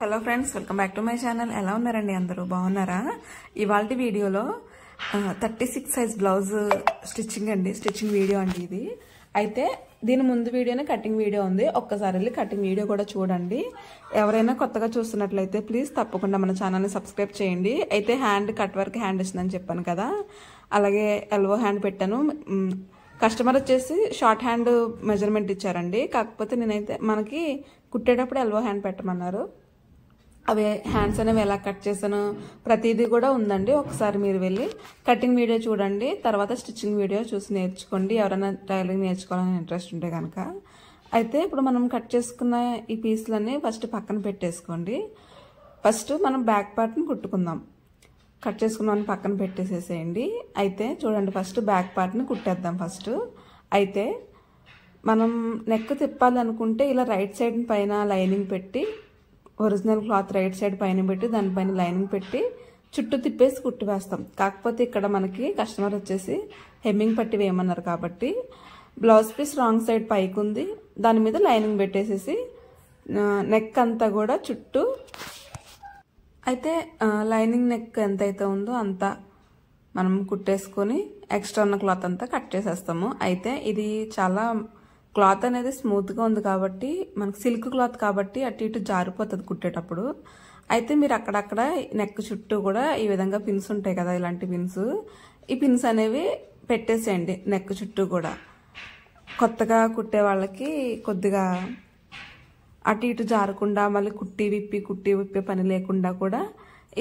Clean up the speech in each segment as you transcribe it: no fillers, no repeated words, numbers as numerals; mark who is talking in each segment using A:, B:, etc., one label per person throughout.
A: Hello friends, welcome back to my channel. ఎలా ఉన్నారండి అందరూ? బాగున్నారా? ఇవాల్టి వీడియోలో 36 సైజ్ బ్లౌజ్ స్టిచ్చింగ్ వీడియో అండి ఇది. అయితే దీని ముందు వీడియోనే కటింగ్ వీడియో ఉంది, ఒక్కసారి వెళ్ళి కటింగ్ వీడియో కూడా చూడండి. ఎవరైనా కొత్తగా చూస్తున్నట్లయితే ప్లీజ్ తప్పకుండా మన ఛానల్ని సబ్స్క్రైబ్ చేయండి. అయితే హ్యాండ్ కట్ వర్క్ హ్యాండ్ ఇస్తుందని చెప్పాను కదా, అలాగే ఎల్బో హ్యాండ్ పెట్టాను. కస్టమర్ వచ్చేసి షార్ట్ హ్యాండ్ మెజర్మెంట్ ఇచ్చారండి, కాకపోతే నేనైతే మనకి కుట్టేటప్పుడు ఎల్బో హ్యాండ్ పెట్టమన్నారు. అవి హ్యాండ్స్ అనేవి ఎలా కట్ చేశాను ప్రతిదీ కూడా ఉందండి. ఒకసారి మీరు వెళ్ళి కటింగ్ వీడియో చూడండి, తర్వాత స్టిచ్చింగ్ వీడియో చూసి నేర్చుకోండి, ఎవరైనా టైలరింగ్ నేర్చుకోవాలని ఇంట్రెస్ట్ ఉంటే కనుక. అయితే ఇప్పుడు మనం కట్ చేసుకున్న ఈ పీసులన్నీ ఫస్ట్ పక్కన పెట్టేసుకోండి. ఫస్ట్ మనం బ్యాక్ పార్ట్ని కుట్టుకుందాం. కట్ చేసుకున్నామని పక్కన పెట్టేసేసేయండి. అయితే చూడండి, ఫస్ట్ బ్యాక్ పార్ట్ని కుట్టేద్దాం ఫస్ట్. అయితే మనం నెక్ తిప్పాలనుకుంటే ఇలా రైట్ సైడ్ పైన లైనింగ్ పెట్టి, ఒరిజినల్ క్లాత్ రైట్ సైడ్ పైన పెట్టి దానిపైన లైనింగ్ పెట్టి చుట్టూ తిప్పేసి కుట్టి వేస్తాం. కాకపోతే ఇక్కడ మనకి కస్టమర్ వచ్చేసి హెమ్మింగ్ పట్టి వేయమన్నారు కాబట్టి బ్లౌజ్ పీస్ రాంగ్ సైడ్ పైకి ఉంది, దాని మీద లైనింగ్ పెట్టేసేసి నెక్ అంతా కూడా చుట్టూ, అయితే లైనింగ్ నెక్ ఎంతైతే ఉందో అంతా మనం కుట్టేసుకొని ఎక్స్ట్రా ఉన్న క్లాత్ అంతా కట్ చేసేస్తాము. అయితే ఇది చాలా క్లాత్ అనేది స్మూత్గా ఉంది కాబట్టి, మనకు సిల్క్ క్లాత్ కాబట్టి అటు ఇటు జారిపోతుంది కుట్టేటప్పుడు. అయితే మీరు అక్కడక్కడ నెక్ చుట్టూ కూడా ఈ విధంగా పిన్స్ ఉంటాయి కదా, ఇలాంటి పిన్స్, ఈ పిన్స్ అనేవి పెట్టేసేయండి నెక్ చుట్టూ కూడా. కొత్తగా కుట్టే వాళ్ళకి కొద్దిగా అటు ఇటు జారకుండా, మళ్ళీ కుట్టి విప్పే పని లేకుండా కూడా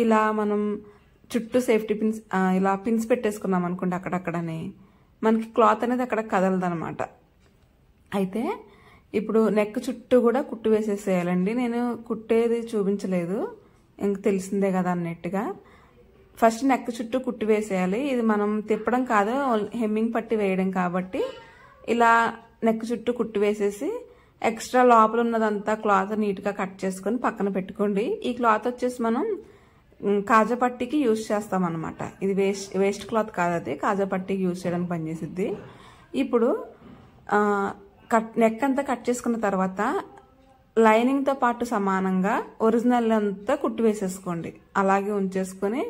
A: ఇలా మనం చుట్టూ సేఫ్టీ పిన్స్ ఇలా పిన్స్ పెట్టేసుకున్నాం అనుకోండి అక్కడక్కడనే, మనకి క్లాత్ అనేది అక్కడ కదలదనమాట. అయితే ఇప్పుడు నెక్ చుట్టూ కూడా కుట్టు వేసేసేయాలండి. నేను కుట్టేది చూపించలేదు, ఇంక తెలిసిందే కదా అన్నట్టుగా. ఫస్ట్ నెక్ చుట్టూ కుట్టు వేసేయాలి. ఇది మనం తిప్పడం కాదు, హెమ్మింగ్ పట్టి వేయడం కాబట్టి ఇలా నెక్ చుట్టూ కుట్టు వేసేసి ఎక్స్ట్రా లోపల ఉన్నదంతా క్లాత్ నీట్గా కట్ చేసుకొని పక్కన పెట్టుకోండి. ఈ క్లాత్ వచ్చేసి మనం కాజా పట్టీకి యూజ్ చేస్తాం అనమాట. ఇది వేస్ట్ క్లాత్ కాదు, అది కాజా పట్టీకి యూజ్ చేయడానికి పనిచేసిద్ది. ఇప్పుడు నెక్ అంతా కట్ చేసుకున్న తర్వాత లైనింగ్తో పాటు సమానంగా ఒరిజినల్ అంతా కుట్టు వేసేసుకోండి. అలాగే ఉంచేసుకొని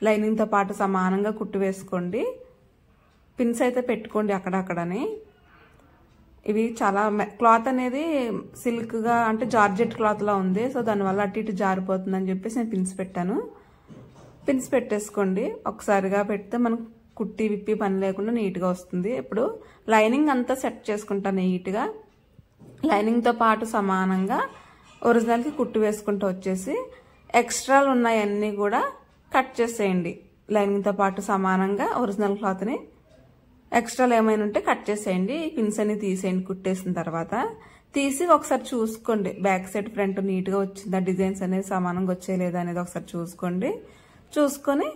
A: లైనింగ్తో పాటు సమానంగా కుట్టు వేసుకోండి. పిన్స్ అయితే పెట్టుకోండి అక్కడక్కడని. ఇవి చాలా క్లాత్ అనేది సిల్క్గా అంటే జార్జెట్ క్లాత్లా ఉంది, సో దానివల్ల అటు ఇటు జారిపోతుందని చెప్పేసి నేను పిన్స్ పెట్టాను. పిన్స్ పెట్టేసుకోండి. ఒకసారిగా పెడితే మనకు కుట్టి విప్పి పని లేకుండా నీట్గా వస్తుంది. ఇప్పుడు లైనింగ్ అంతా సెట్ చేసుకుంటా నీట్గా. లైనింగ్తో పాటు సమానంగా ఒరిజినల్కి కుట్టు వేసుకుంటూ వచ్చేసి ఎక్స్ట్రాలు ఉన్నాయన్నీ కూడా కట్ చేసేయండి. లైనింగ్తో పాటు సమానంగా ఒరిజినల్ క్లాత్ని ఎక్స్ట్రాలు ఏమైనా ఉంటే కట్ చేసేయండి. పిన్స్ అన్ని తీసేయండి. కుట్టేసిన తర్వాత తీసి ఒకసారి చూసుకోండి, బ్యాక్ సైడ్ ఫ్రంట్ నీట్గా వచ్చిందా, డిజైన్స్ అనేది సమానంగా వచ్చేయలేదా అనేది ఒకసారి చూసుకోండి. చూసుకొని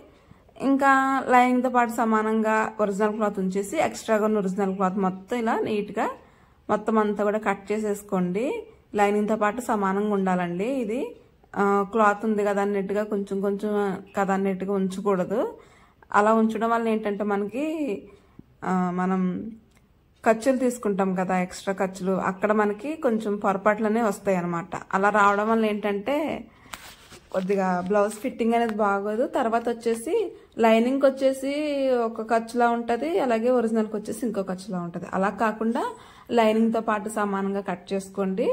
A: ఇంకా లైనింగ్తో పాటు సమానంగా ఒరిజినల్ క్లాత్ ఉంచేసి ఎక్స్ట్రాగా ఉన్న ఒరిజినల్ క్లాత్ మొత్తం ఇలా నీట్గా మొత్తం అంతా కూడా కట్ చేసేసుకోండి. లైనింగ్తో పాటు సమానంగా ఉండాలండి. ఇది క్లాత్ ఉంది కదా అన్నట్టుగా కొంచెం కొంచెం కదా అన్నట్టుగా ఉంచకూడదు. అలా ఉంచడం వల్ల ఏంటంటే మనకి మనం ఖర్చులు తీసుకుంటాం కదా, ఎక్స్ట్రా ఖర్చులు, అక్కడ మనకి కొంచెం పొరపాట్లనే వస్తాయి అన్నమాట. అలా రావడం వల్ల ఏంటంటే కొద్దిగా బ్లౌజ్ ఫిట్టింగ్ అనేది బాగోదు. తర్వాత వచ్చేసి లైనింగ్కి వచ్చేసి ఒక ఖర్చులా ఉంటుంది, అలాగే ఒరిజినల్కి వచ్చేసి ఇంకో ఖర్చులా ఉంటుంది. అలా కాకుండా లైనింగ్తో పాటు సమానంగా కట్ చేసుకోండి.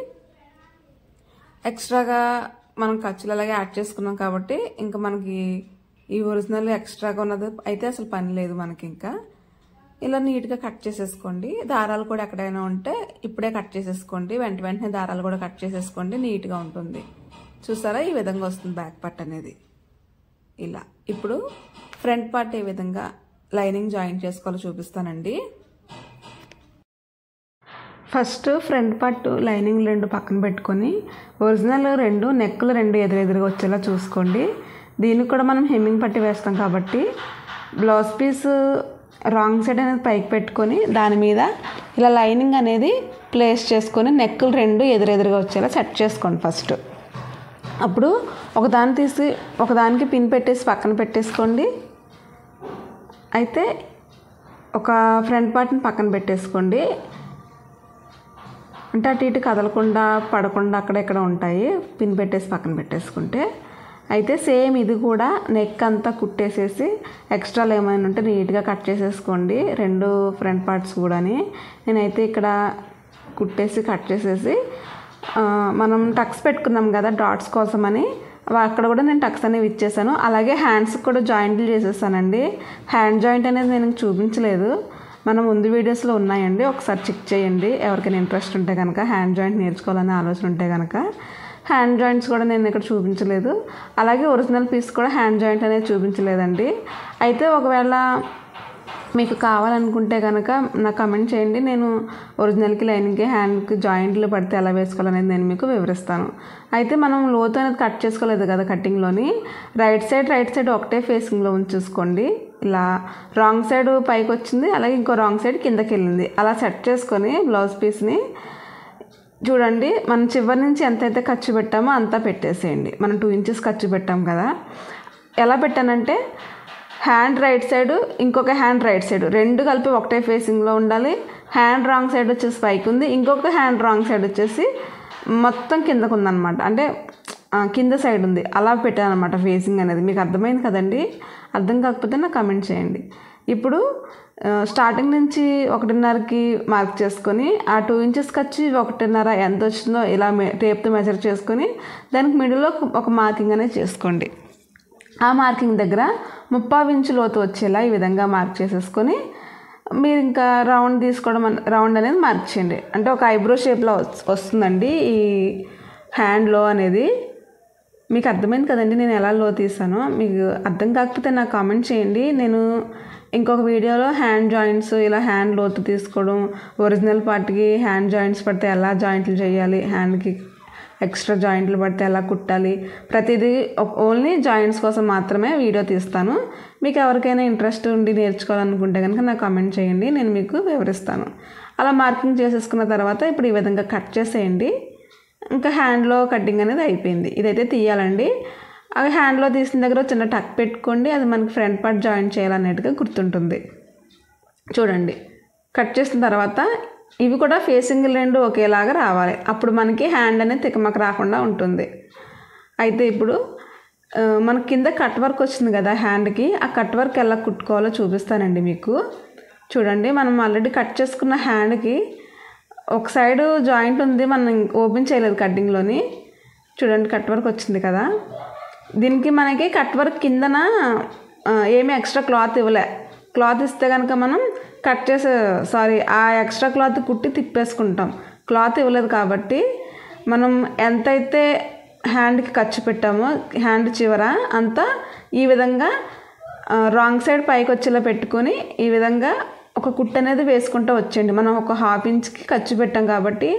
A: ఎక్స్ట్రాగా మనం ఖర్చులు అలాగే యాడ్ చేసుకున్నాం కాబట్టి ఇంకా మనకి ఈ ఒరిజినల్ ఎక్స్ట్రాగా ఉన్నది అయితే అసలు పని లేదు మనకి. ఇంకా ఇలా నీట్గా కట్ చేసేసుకోండి. దారాలు కూడా ఎక్కడైనా ఉంటే ఇప్పుడే కట్ చేసేసుకోండి, వెంటనే దారాలు కూడా కట్ చేసేసుకోండి, నీట్గా ఉంటుంది. చూసారా, ఈ విధంగా వస్తుంది బ్యాక్ పార్ట్ అనేది ఇలా. ఇప్పుడు ఫ్రంట్ పార్ట్ ఏ విధంగా లైనింగ్ జాయిన్ చేసుకోవాలో చూపిస్తానండి. ఫస్ట్ ఫ్రంట్ పార్ట్ లైనింగ్ రెండు పక్కన పెట్టుకొని ఒరిజినల్ రెండు నెక్కులు రెండు ఎదురెదురుగా వచ్చేలా చూసుకోండి. దీనికి కూడా మనం హెమ్మింగ్ పట్టి వేస్తాం కాబట్టి బ్లౌజ్ పీస్ రాంగ్ సైడ్ అనేది పైకి పెట్టుకొని దాని మీద ఇలా లైనింగ్ అనేది ప్లేస్ చేసుకొని నెక్కులు రెండు ఎదురెదురుగా వచ్చేలా సెట్ చేసుకోండి ఫస్ట్. అప్పుడు ఒకదాన్ని తీసి ఒకదానికి పిన్ పెట్టేసి పక్కన పెట్టేసుకోండి. అయితే ఒక ఫ్రంట్ పార్ట్ని పక్కన పెట్టేసుకోండి. అంటే అటు ఇటు కదలకుండా పడకుండా అక్కడెక్కడ ఉంటాయి పిన్ పెట్టేసి పక్కన పెట్టేసుకుంటే. అయితే సేమ్ ఇది కూడా నెక్ అంతా కుట్టేసేసి ఎక్స్ట్రాలు ఏమైనా ఉంటే నీట్గా కట్ చేసేసుకోండి, 2 ఫ్రంట్ పార్ట్స్ కూడాని. నేనైతే ఇక్కడ కుట్టేసి కట్ చేసేసి మనం టక్స్ పెట్టుకున్నాం కదా డాట్స్ కోసమని, అక్కడ కూడా నేను టక్స్ అనేవి ఇచ్చేసాను. అలాగే హ్యాండ్స్కి కూడా జాయింట్లు చేసేసానండి. హ్యాండ్ జాయింట్ అనేది నేను చూపించలేదు, మన ముందు వీడియోస్లో ఉన్నాయండి, ఒకసారి చెక్ చేయండి ఎవరికైనా ఇంట్రెస్ట్ ఉంటే కనుక, హ్యాండ్ జాయింట్ నేర్చుకోవాలనే ఆలోచన ఉంటే కనుక. హ్యాండ్ జాయింట్స్ కూడా నేను ఇక్కడ చూపించలేదు, అలాగే ఒరిజినల్ పీస్ కూడా హ్యాండ్ జాయింట్ అనేది చూపించలేదండి. అయితే ఒకవేళ మీకు కావాలనుకుంటే కనుక నాకు కమెంట్ చేయండి, నేను ఒరిజినల్కి లైనింగ్కి హ్యాండ్కి జాయింట్లు పడితే ఎలా వేసుకోవాలనేది నేను మీకు వివరిస్తాను. అయితే మనం లోతు అనేది కట్ చేసుకోలేదు కదా కటింగ్లోని, రైట్ సైడ్ ఒకటే ఫేసింగ్లో ఉంచేసుకోండి. ఇలా రాంగ్ సైడ్ పైకి వచ్చింది, అలాగే ఇంకో రాంగ్ సైడ్ కిందకి వెళ్ళింది, అలా సెట్ చేసుకొని బ్లౌజ్ పీస్ని చూడండి, మనం చివరి నుంచి ఎంతైతే ఖర్చు పెట్టామో అంతా పెట్టేసేయండి. మనం 2 ఇంచెస్ ఖర్చు పెట్టాం కదా. ఎలా పెట్టానంటే హ్యాండ్ రైట్ సైడ్, ఇంకొక హ్యాండ్ రైట్ సైడ్, 2 కలిపి ఒకటే ఫేసింగ్లో ఉండాలి. హ్యాండ్ రాంగ్ సైడ్ వచ్చేసి పైకి ఉంది, ఇంకొక హ్యాండ్ రాంగ్ సైడ్ వచ్చేసి మొత్తం కిందకు ఉందన్నమాట, అంటే కింద సైడ్ ఉంది. అలా పెట్టాను అనమాట ఫేసింగ్ అనేది. మీకు అర్థమైంది కదండి? అర్థం కాకపోతే నాకు కమెంట్ చేయండి. ఇప్పుడు స్టార్టింగ్ నుంచి 1.5కి మార్క్ చేసుకొని ఆ 2 ఇంచెస్ ఖర్చు 1.5 ఎంత వచ్చిందో ఇలా టేప్తో మెజర్ చేసుకొని దానికి మిడిల్లో ఒక మార్కింగ్ అనేది చేసుకోండి. ఆ మార్కింగ్ దగ్గర 3/4 ఇంచు లోతు వచ్చేలా ఈ విధంగా మార్క్ చేసేసుకొని మీరు ఇంకా రౌండ్ తీసుకోవడం, రౌండ్ అనేది మార్క్ చేయండి. అంటే ఒక ఐబ్రో షేప్లో వస్తుందండి ఈ హ్యాండ్లో అనేది. మీకు అర్థమైంది కదండి నేను ఎలా లో తీసానో? మీకు అర్థం కాకపోతే నాకు కామెంట్ చేయండి. నేను ఇంకొక వీడియోలో హ్యాండ్ జాయింట్స్, ఇలా హ్యాండ్ లోతు తీసుకోవడం, ఒరిజినల్ పార్ట్కి హ్యాండ్ జాయింట్స్ పడితే ఎలా జాయింట్లు చేయాలి, హ్యాండ్కి ఎక్స్ట్రా జాయింట్లు పడితే ఎలా కుట్టాలి, ప్రతిదీ ఓన్లీ జాయింట్స్ కోసం మాత్రమే వీడియో తీస్తాను. మీకు ఎవరికైనా ఇంట్రెస్ట్ ఉండి నేర్చుకోవాలనుకుంటే కనుక నాకు కామెంట్ చేయండి, నేను మీకు వివరిస్తాను. అలా మార్కింగ్ చేసేసుకున్న తర్వాత ఇప్పుడు ఈ విధంగా కట్ చేసేయండి. ఇంకా హ్యాండ్లో కటింగ్ అనేది అయిపోయింది. ఇదైతే తీయాలండి. ఆ హ్యాండ్లో తీసిన దగ్గర చిన్న టక్ పెట్టుకోండి, అది మనకి ఫ్రంట్ పార్ట్ జాయిన్ చేయాలన్నట్టుగా గుర్తుంటుంది. చూడండి, కట్ చేసిన తర్వాత ఇవి కూడా ఫేసింగ్ 2 ఒకేలాగా రావాలి, అప్పుడు మనకి హ్యాండ్ అనేది తికమక రాకుండా ఉంటుంది. అయితే ఇప్పుడు మన కింద కట్ వర్క్ వచ్చింది కదా హ్యాండ్కి, ఆ కట్ వర్క్ ఎలా కుట్టుకోవాలో చూపిస్తానండి మీకు. చూడండి, మనం ఆల్రెడీ కట్ చేసుకున్న హ్యాండ్కి ఒక సైడ్ జాయింట్ ఉంది, మనం ఓపెన్ చేయలేదు కటింగ్లోని. చూడండి, కట్ వర్క్ వచ్చింది కదా. దీనికి మనకి కట్ వర్క్ కిందన ఏమీ ఎక్స్ట్రా క్లాత్ ఇవ్వలే. క్లాత్ ఇస్తే కనుక మనం ఆ ఎక్స్ట్రా క్లాత్ కుట్టి తిప్పేసుకుంటాం. క్లాత్ ఇవ్వలేదు కాబట్టి మనం ఎంతైతే హ్యాండ్కి ఖర్చు పెట్టామో హ్యాండ్ చివర అంతా ఈ విధంగా రాంగ్ సైడ్ పైకి వచ్చేలా పెట్టుకొని ఈ విధంగా ఒక కుట్టు అనేది వేసుకుంటూ వచ్చేయండి. మనం ఒక 1/2 ఇంచ్కి ఖర్చు పెట్టాం కాబట్టి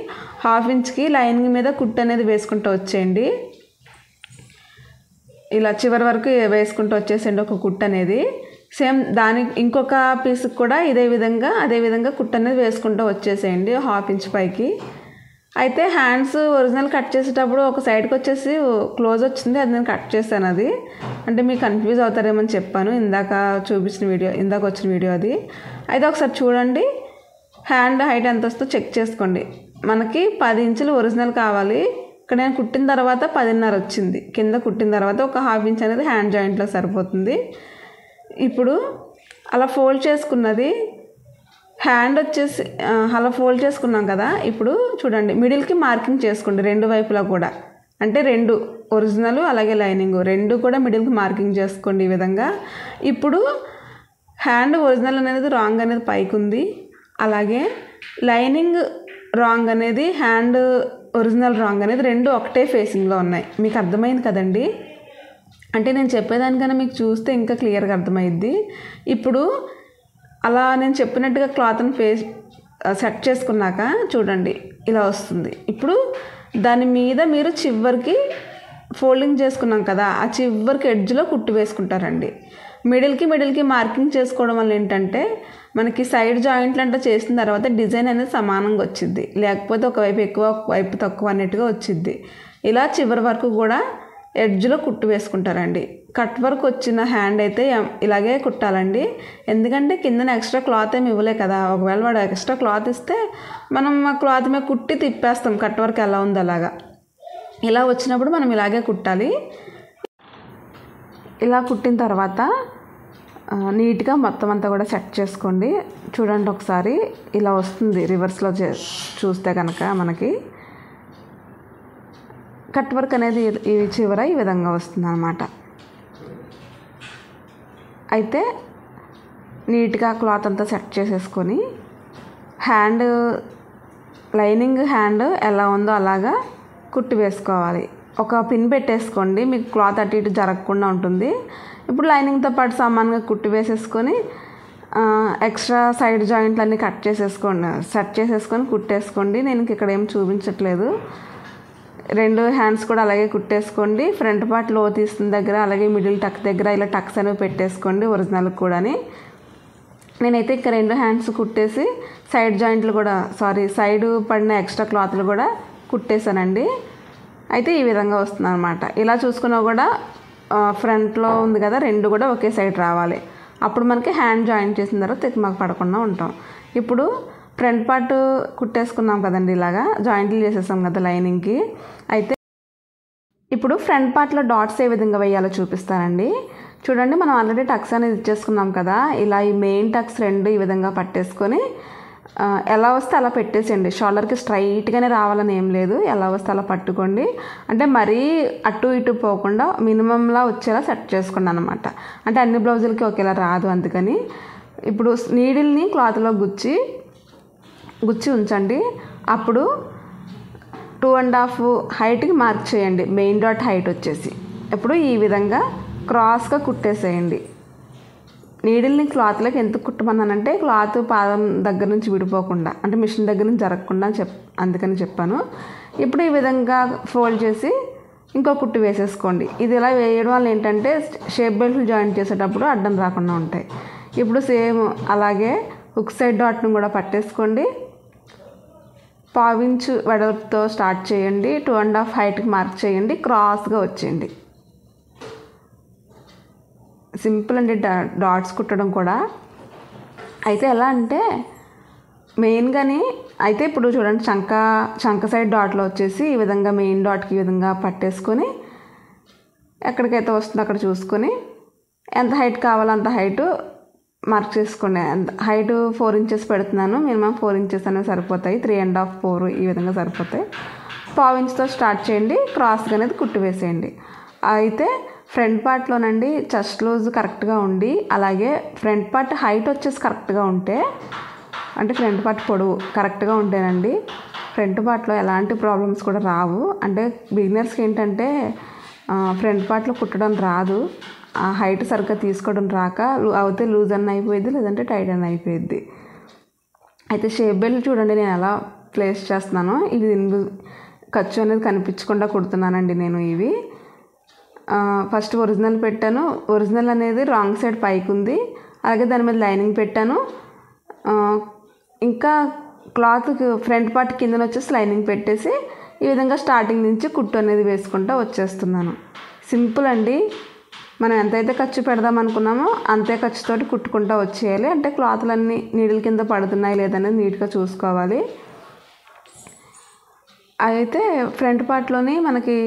A: 1/2 ఇంచ్కి లైనింగ్ మీద కుట్టు అనేది వేసుకుంటూ వచ్చేయండి. ఇలా చివరి వరకు వేసుకుంటూ వచ్చేసేయండి ఒక కుట్టు అనేది. సేమ్ దానికి ఇంకొక పీస్కి కూడా అదే విధంగా కుట్టు అనేది వేసుకుంటూ వచ్చేసేయండి 1/2 ఇంచ్ పైకి. అయితే హ్యాండ్స్ ఒరిజినల్ కట్ చేసేటప్పుడు ఒక సైడ్కి వచ్చేసి క్లోజ్ వచ్చింది, అది నేను కట్ చేశాను. అది అంటే మీకు కన్ఫ్యూజ్ అవుతారేమని చెప్పాను ఇందాక వచ్చిన వీడియో అది. అయితే ఒకసారి చూడండి, హ్యాండ్ హైట్ ఎంత వస్తుందో చెక్ చేసుకోండి. మనకి 10 ఇంచులు ఒరిజినల్ కావాలి. ఇక్కడ నేను కుట్టిన తర్వాత 10.5 వచ్చింది. కింద కుట్టిన తర్వాత ఒక 1/2 ఇంచ్ అనేది హ్యాండ్ జాయింట్లో సరిపోతుంది. ఇప్పుడు అలా ఫోల్డ్ చేసుకున్నది హ్యాండ్ వచ్చేసి అలా ఫోల్డ్ చేసుకున్నాం కదా. ఇప్పుడు చూడండి, మిడిల్కి మార్కింగ్ చేసుకోండి 2 వైపులా కూడా. అంటే 2 ఒరిజినల్ అలాగే లైనింగ్ 2 కూడా మిడిల్కి మార్కింగ్ చేసుకోండి ఈ విధంగా. ఇప్పుడు హ్యాండ్ ఒరిజినల్ అనేది రాంగ్ అనేది పైకి ఉంది, అలాగే లైనింగ్ రాంగ్ అనేది హ్యాండ్ ఒరిజినల్ రాంగ్ అనేది 2 ఒకటే ఫేసింగ్లో ఉన్నాయి. మీకు అర్థమైంది కదండి? అంటే నేను చెప్పేదానికన్నా మీకు చూస్తే ఇంకా క్లియర్గా అర్థమైద్ది. ఇప్పుడు అలా నేను చెప్పినట్టుగా క్లాత్ని సెట్ చేసుకున్నాక చూడండి ఇలా వస్తుంది. ఇప్పుడు దాని మీద మీరు చివరికి ఫోల్డింగ్ చేసుకున్నాం కదా, ఆ చివరికి ఎడ్జ్లో కుట్టు వేసుకుంటారండి. మిడిల్కి మార్కింగ్ చేసుకోవడం వల్ల ఏంటంటే మనకి సైడ్ జాయింట్లు అంటే చేసిన తర్వాత డిజైన్ అనేది సమానంగా వచ్చిద్ది, లేకపోతే ఒకవైపు ఎక్కువ ఒకవైపు తక్కువ అన్నట్టుగా వచ్చిద్ది. ఇలా చివరి వరకు కూడా ఎడ్జ్లో కుట్టు వేసుకుంటారండి. కట్ వర్క్ వచ్చిన హ్యాండ్ అయితే ఇలాగే కుట్టాలండి. ఎందుకంటే కిందన ఎక్స్ట్రా క్లాత్ ఏమి ఇవ్వలే కదా. ఒకవేళ వాడు ఎక్స్ట్రా క్లాత్ ఇస్తే మనం ఆ క్లాత్ మీద కుట్టి తిప్పేస్తాం. కట్ వర్క్ ఎలా ఉంది అలాగా. ఇలా వచ్చినప్పుడు మనం ఇలాగే కుట్టాలి. ఇలా కుట్టిన తర్వాత నీట్గా మొత్తం అంతా కూడా సెట్ చేసుకోండి. చూడండి ఒకసారి ఇలా వస్తుంది రివర్స్లో చూస్తే కనుక మనకి కట్ వర్క్ అనేది ఈ చివర ఈ విధంగా వస్తుంది అన్నమాట. అయితే నీట్గా క్లాత్ అంతా సెట్ చేసేసుకొని హ్యాండ్ లైనింగ్ హ్యాండ్ ఎలా ఉందో అలాగా కుట్టి వేసుకోవాలి. ఒక పిన్ పెట్టేసుకోండి, మీకు క్లాత్ అటు ఇటు జరగకుండా ఉంటుంది. ఇప్పుడు లైనింగ్తో పాటు సమానంగా కుట్టి వేసేసుకొని ఎక్స్ట్రా సైడ్ జాయింట్లు అన్నీ కట్ చేసేసుకోండి, సెట్ చేసేసుకొని కుట్టేసుకోండి. నేను ఇక్కడ ఏం చూపించట్లేదు. 2 హ్యాండ్స్ కూడా అలాగే కుట్టేసుకోండి. ఫ్రంట్ పార్ట్ లో తీసిన దగ్గర అలాగే మిడిల్ టక్ దగ్గర ఇలా టక్స్ అనేవి పెట్టేసుకోండి ఒరిజినల్ కూడాని. నేనైతే ఇక్కడ 2 హ్యాండ్స్ కుట్టేసి సైడ్ జాయింట్లు కూడా సైడ్ పడిన ఎక్స్ట్రా క్లాత్లు కూడా కుట్టేశానండి. అయితే ఈ విధంగా వస్తుంది అనమాట. ఇలా చూసుకున్నా కూడా ఫ్రంట్లో ఉంది కదా 2 కూడా ఒకే సైడ్ రావాలి. అప్పుడు మనకి హ్యాండ్ జాయింట్ చేసిన తర్వాత తికమక పడకుండా ఉంటాం. ఇప్పుడు ఫ్రంట్ పార్ట్ కుట్టేసుకున్నాం కదండి, ఇలాగా జాయింట్లు చేసేసాం కదా లైనింగ్కి. అయితే ఇప్పుడు ఫ్రంట్ పార్ట్లో డాట్స్ ఏ విధంగా వేయాలో చూపిస్తానండి. చూడండి, మనం ఆల్రెడీ టక్స్ అనేది ఇచ్చేసుకున్నాం కదా. ఇలా ఈ మెయిన్ టక్స్ 2 ఈ విధంగా పట్టేసుకొని ఎలా వస్తే అలా పెట్టేసేయండి. షోల్డర్కి స్ట్రైట్గానే రావాలని ఏం లేదు, ఎలా వస్తే అలా పట్టుకోండి. అంటే మరీ అటు ఇటు పోకుండా మినిమంలా వచ్చేలా సెట్ చేసుకోండి అనమాట. అంటే అన్ని బ్లౌజులకి ఒకేలా రాదు, అందుకని. ఇప్పుడు నీడిల్ని క్లాత్లో గుచ్చి ఉంచండి. అప్పుడు 2.5 హైట్కి మార్క్ చేయండి. మెయిన్ డాట్ హైట్ వచ్చేసి ఇప్పుడు ఈ విధంగా క్రాస్గా కుట్టేసేయండి. నీడిల్ని క్లాత్లోకి ఎందుకు కుట్టమన్నానంటే క్లాత్ పాదం దగ్గర నుంచి విడిపోకుండా, అంటే మిషన్ దగ్గర నుంచి జరగకుండా అందుకని చెప్పాను. ఇప్పుడు ఈ విధంగా ఫోల్డ్ చేసి ఇంకో కుట్టు వేసేసుకోండి. ఇది ఇలా వేయడం వల్ల ఏంటంటే షేప్ బెల్ట్లు జాయింట్ చేసేటప్పుడు అడ్డం రాకుండా ఉంటాయి. ఇప్పుడు సేమ్ అలాగే హుక్ సైడ్ డాట్ను కూడా పట్టేసుకోండి. 1/4 ఇంచ్ వెడల్పుతో స్టార్ట్ చేయండి. 2.5 హైట్కి మార్క్ చేయండి. క్రాస్గా వచ్చేయండి. సింపుల్ అండి డాట్స్ కుట్టడం కూడా. అయితే ఎలా అంటే మెయిన్గాని అయితే ఇప్పుడు చూడండి, చంక సైడ్ డాట్లో వచ్చేసి ఈ విధంగా మెయిన్ డాట్కి ఈ విధంగా పట్టేసుకొని ఎక్కడికైతే వస్తుందో అక్కడ చూసుకొని ఎంత హైట్ కావాలో అంత హైటు మార్క్ చేసుకోండి. హైట్ 4 ఇంచెస్ పెడుతున్నాను. మినిమం 4 ఇంచెస్ అనేవి సరిపోతాయి. 3.5, 4 ఈ విధంగా సరిపోతాయి. 1/4 ఇంచ్తో స్టార్ట్ చేయండి. క్రాస్గా అనేది కుట్టి వేసేయండి. అయితే ఫ్రంట్ పార్ట్లోనండి చెస్ట్ లూజ్ కరెక్ట్గా ఉండి, అలాగే ఫ్రంట్ పార్ట్ హైట్ వచ్చేసి కరెక్ట్గా ఉంటే, అంటే ఫ్రంట్ పార్ట్ పొడవు కరెక్ట్గా ఉంటేనండి ఫ్రంట్ పార్ట్లో ఎలాంటి ప్రాబ్లమ్స్ కూడా రావు. అంటే బిగినర్స్కి ఏంటంటే ఫ్రంట్ పార్ట్లో కుట్టడం రాదు, ఆ హైట్ సరిగ్గా తీసుకోవడం రాక అయితే లూజ్ అన్న అయిపోయింది, లేదంటే టైట్ అన్న అయిపోయింది. అయితే షేప్ బెల్ట్ చూడండి నేను ఎలా ప్లేస్ చేస్తున్నానో. ఇది ఖర్చు అనేది కనిపించకుండా కుడుతున్నానండి నేను. ఇవి ఫస్ట్ ఒరిజినల్ పెట్టాను. ఒరిజినల్ అనేది రాంగ్ సైడ్ పైకి ఉంది, అలాగే దాని మీద లైనింగ్ పెట్టాను. ఇంకా క్లాత్ ఫ్రంట్ పార్ట్ కిందన వచ్చేసి లైనింగ్ పెట్టేసి ఈ విధంగా స్టార్టింగ్ నుంచి కుట్టు అనేది వేసుకుంటూ వచ్చేస్తున్నాను. సింపుల్ అండి. మనం ఎంతైతే ఖర్చు పెడదాం అనుకున్నామో అంతే ఖర్చుతోటి కుట్టుకుంటూ వచ్చేయాలి. అంటే క్లాత్లన్నీ నీడిల్ కింద పడుతున్నాయి లేదనేది నీట్గా చూసుకోవాలి. అయితే ఫ్రంట్ పార్ట్లోని మనకి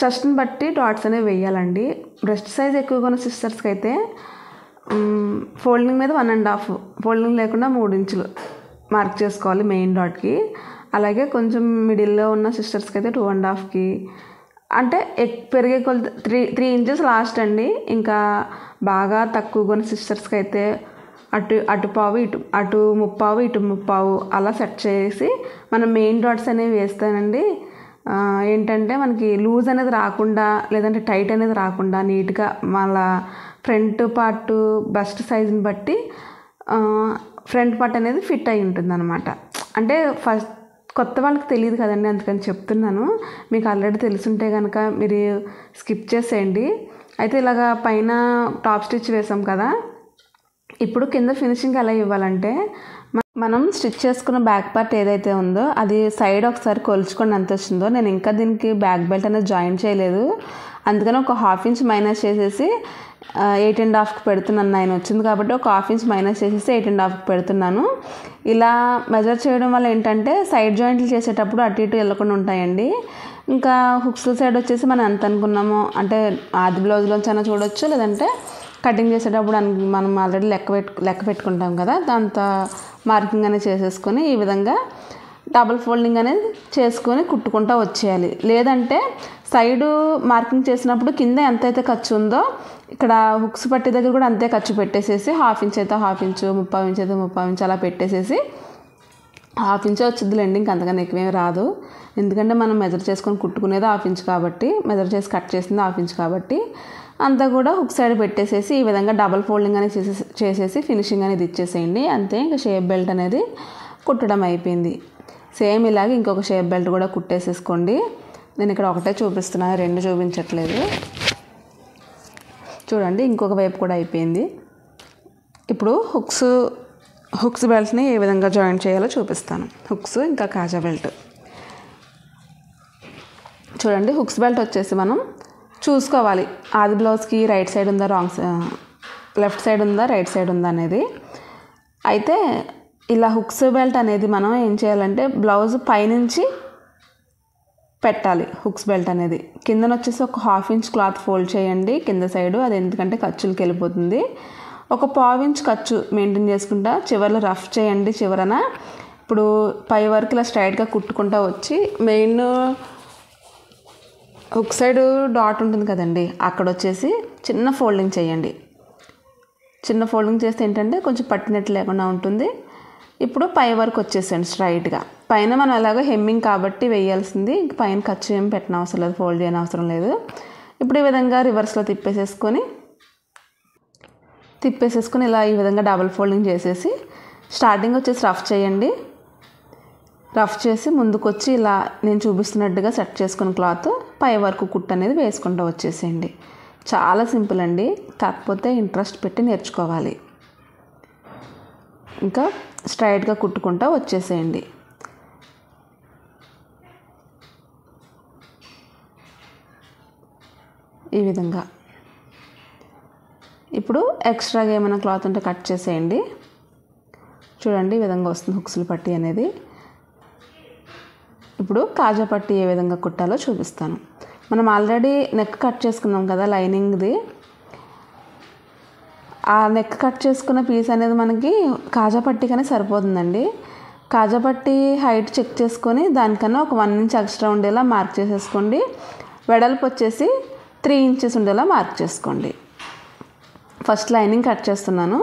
A: చెస్ట్ని బట్టి డాట్స్ అనేవి వేయాలండి. బ్రెస్ట్ సైజ్ ఎక్కువగా ఉన్న సిస్టర్స్కి అయితే ఫోల్డింగ్ మీద 1.5, ఫోల్డింగ్ లేకుండా 3 ఇంచులు మార్క్ చేసుకోవాలి మెయిన్ డాట్కి. అలాగే కొంచెం మిడిల్లో ఉన్న సిస్టర్స్కి అయితే 2.5కి, అంటే పెరిగే కొలత 3 ఇంచెస్ లాస్ట్ అండి. ఇంకా బాగా తక్కువగా ఉన్న సిస్టర్స్కి అయితే అటు పావు అటు ముప్పావు ఇటు ముప్పావు అలా సెట్ చేసి మనం మెయిన్ డాట్స్ అనేవి వేస్తానండి. ఏంటంటే మనకి లూజ్ అనేది రాకుండా, లేదంటే టైట్ అనేది రాకుండా నీట్గా మళ్ళా ఫ్రంట్ పార్ట్ బస్ట్ సైజుని బట్టి ఫ్రంట్ పార్ట్ అనేది ఫిట్ అయి ఉంటుంది అనమాట. అంటే ఫస్ట్ కొత్త వాళ్ళకి తెలియదు కదండి, అందుకని చెప్తున్నాను. మీకు ఆల్రెడీ తెలుసుంటే కనుక మీరు స్కిప్ చేసేయండి. అయితే ఇలాగా పైన టాప్ స్టిచ్ వేసాం కదా, ఇప్పుడు కింద ఫినిషింగ్ ఎలా ఇవ్వాలంటే మనం స్టిచ్ చేసుకున్న బ్యాక్ పార్ట్ ఏదైతే ఉందో అది సైడ్ ఒకసారి కొలుచుకొని ఎంత వచ్చిందో. నేను ఇంకా దీనికి బ్యాక్ బెల్ట్ అనేది జాయిన్ చేయలేదు. అందుకని ఒక ½ ఇంచ్ మైనస్ చేసేసి 8.5కి పెడుతున్నాను. 9 వచ్చింది కాబట్టి ఒక ½ ఇంచ్ మైనస్ చేసేసి 8.5కి పెడుతున్నాను. ఇలా మెజర్ చేయడం వల్ల ఏంటంటే సైడ్ జాయింట్లు చేసేటప్పుడు అటు ఇటు వెళ్ళకుండా ఉంటాయండి. ఇంకా హుక్స్ సైడ్ వచ్చేసి మనం ఎంత అనుకున్నామో అంటే ఆది బ్లౌజ్లోంచైనా చూడొచ్చు, లేదంటే కటింగ్ చేసేటప్పుడు మనం ఆల్రెడీ లెక్క పెట్టుకుంటాం కదా, దాంతో మార్కింగ్ అనేది చేసేసుకొని ఈ విధంగా డబుల్ ఫోల్డింగ్ అనేది చేసుకొని కుట్టుకుంటూ వచ్చేయాలి. లేదంటే సైడు మార్కింగ్ చేసినప్పుడు కింద ఎంతైతే ఖర్చు ఉందో ఇక్కడ హుక్స్ పట్టి దగ్గర కూడా అంతే ఖర్చు పెట్టేసేసి ½ ఇంచ్ అయితే ½ ఇంచు, 30 ఇంచ్ అయితే 30 ఇంచ్ అలా పెట్టేసేసి ½ ఇంచే వచ్చిందిలేండి, ఇంకంతకన్నా ఎక్కువేం రాదు. ఎందుకంటే మనం మెజర్ చేసుకొని కుట్టుకునేది ½ ఇంచ్ కాబట్టి, మెజర్ చేసి కట్ చేసింది ½ ఇంచ్ కాబట్టి అంతా కూడా హుక్ సైడ్ పెట్టేసేసి ఈ విధంగా డబల్ ఫోల్డింగ్ అనేది చేసేసి ఫినిషింగ్ అనేది ఇచ్చేసేయండి. అంతే, ఇంకా షేప్ బెల్ట్ అనేది కుట్టడం అయిపోయింది. సేమ్ ఇలాగే ఇంకొక షేప్ బెల్ట్ కూడా కుట్టేసేసుకోండి. నేను ఇక్కడ ఒకటే చూపిస్తున్నాను, 2 చూపించట్లేదు. చూడండి, ఇంకొక వైపు కూడా అయిపోయింది. ఇప్పుడు హుక్స్ బెల్ట్ని ఏ విధంగా జాయిన్ చేయాలో చూపిస్తాను. హుక్స్ ఇంకా కాజా బెల్ట్. చూడండి, హుక్స్ బెల్ట్ వచ్చేసి మనం చూసుకోవాలి ఆది బ్లౌజ్కి రైట్ సైడ్ ఉందా, లెఫ్ట్ సైడ్ ఉందా, రైట్ సైడ్ ఉందా అనేది. అయితే ఇలా హుక్స్ బెల్ట్ అనేది మనం ఏం చేయాలంటే బ్లౌజ్ పైనుంచి పెట్టాలి. హుక్స్ బెల్ట్ అనేది కిందన వచ్చేసి ఒక ½ ఇంచ్ క్లాత్ ఫోల్డ్ చేయండి కింద సైడు, అది ఎందుకంటే ఖర్చులకి వెళ్ళిపోతుంది. ఒక ½ ఇంచ్ ఖర్చు మెయింటైన్ చేసుకుంటా చివరిలో రఫ్ చేయండి చివరన. ఇప్పుడు పై వరకు ఇలా స్ట్రైట్గా కుట్టుకుంటా వచ్చి మెయిన్ హుక్ సైడ్ డాట్ ఉంటుంది కదండి, అక్కడ వచ్చేసి చిన్న ఫోల్డింగ్ చేయండి. చిన్న ఫోల్డింగ్ చేస్తే ఏంటంటే కొంచెం పట్టినట్టు లేకుండా ఉంటుంది. ఇప్పుడు పై వరకు వచ్చేసేయండి స్ట్రైట్గా. పైన మనం ఎలాగో హెమ్మింగ్ కాబట్టి వేయాల్సింది, ఇంక పైన ఖర్చు ఏం పెట్టిన అవసరం లేదు, ఫోల్డ్ చేయని అవసరం లేదు. ఇప్పుడు ఈ విధంగా రివర్స్లో తిప్పేసేసుకొని ఇలా ఈ విధంగా డబల్ ఫోల్డింగ్ చేసేసి స్టార్టింగ్ వచ్చేసి రఫ్ చేయండి. రఫ్ చేసి ముందుకు వచ్చి ఇలా నేను చూపిస్తున్నట్టుగా సెట్ చేసుకుని క్లాత్ పై వరకు కుట్టు అనేది వేసుకుంటూ వచ్చేసేయండి. చాలా సింపుల్ అండి, కాకపోతే ఇంట్రెస్ట్ పెట్టి నేర్చుకోవాలి. ఇంకా స్ట్రైట్గా కుట్టుకుంటూ వచ్చేసేయండి. ఈ విధంగా. ఇప్పుడు ఎక్స్ట్రాగా ఏమైనా క్లాత్ ఉంటే కట్ చేసేయండి. చూడండి, ఈ విధంగా వస్తుంది హుక్స్ల పట్టీ అనేది. ఇప్పుడు కాజా పట్టీ ఏ విధంగా కుట్టాలో చూపిస్తాను. మనం ఆల్రెడీ నెక్ కట్ చేసుకున్నాం కదా లైనింగ్ది, ఆ నెక్ కట్ చేసుకున్న పీస్ అనేది మనకి కాజా పట్టీకనే సరిపోతుందండి. కాజా పట్టీ హైట్ చెక్ చేసుకొని దానికన్నా ఒక 1 ఇంచ్ ఎక్స్ట్రా ఉండేలా మార్క్ చేసేసుకోండి. వెడల్పు వచ్చేసి 3 ఇంచెస్ ఉండేలా మార్క్ చేసుకోండి. ఫస్ట్ లైనింగ్ కట్ చేస్తున్నాను.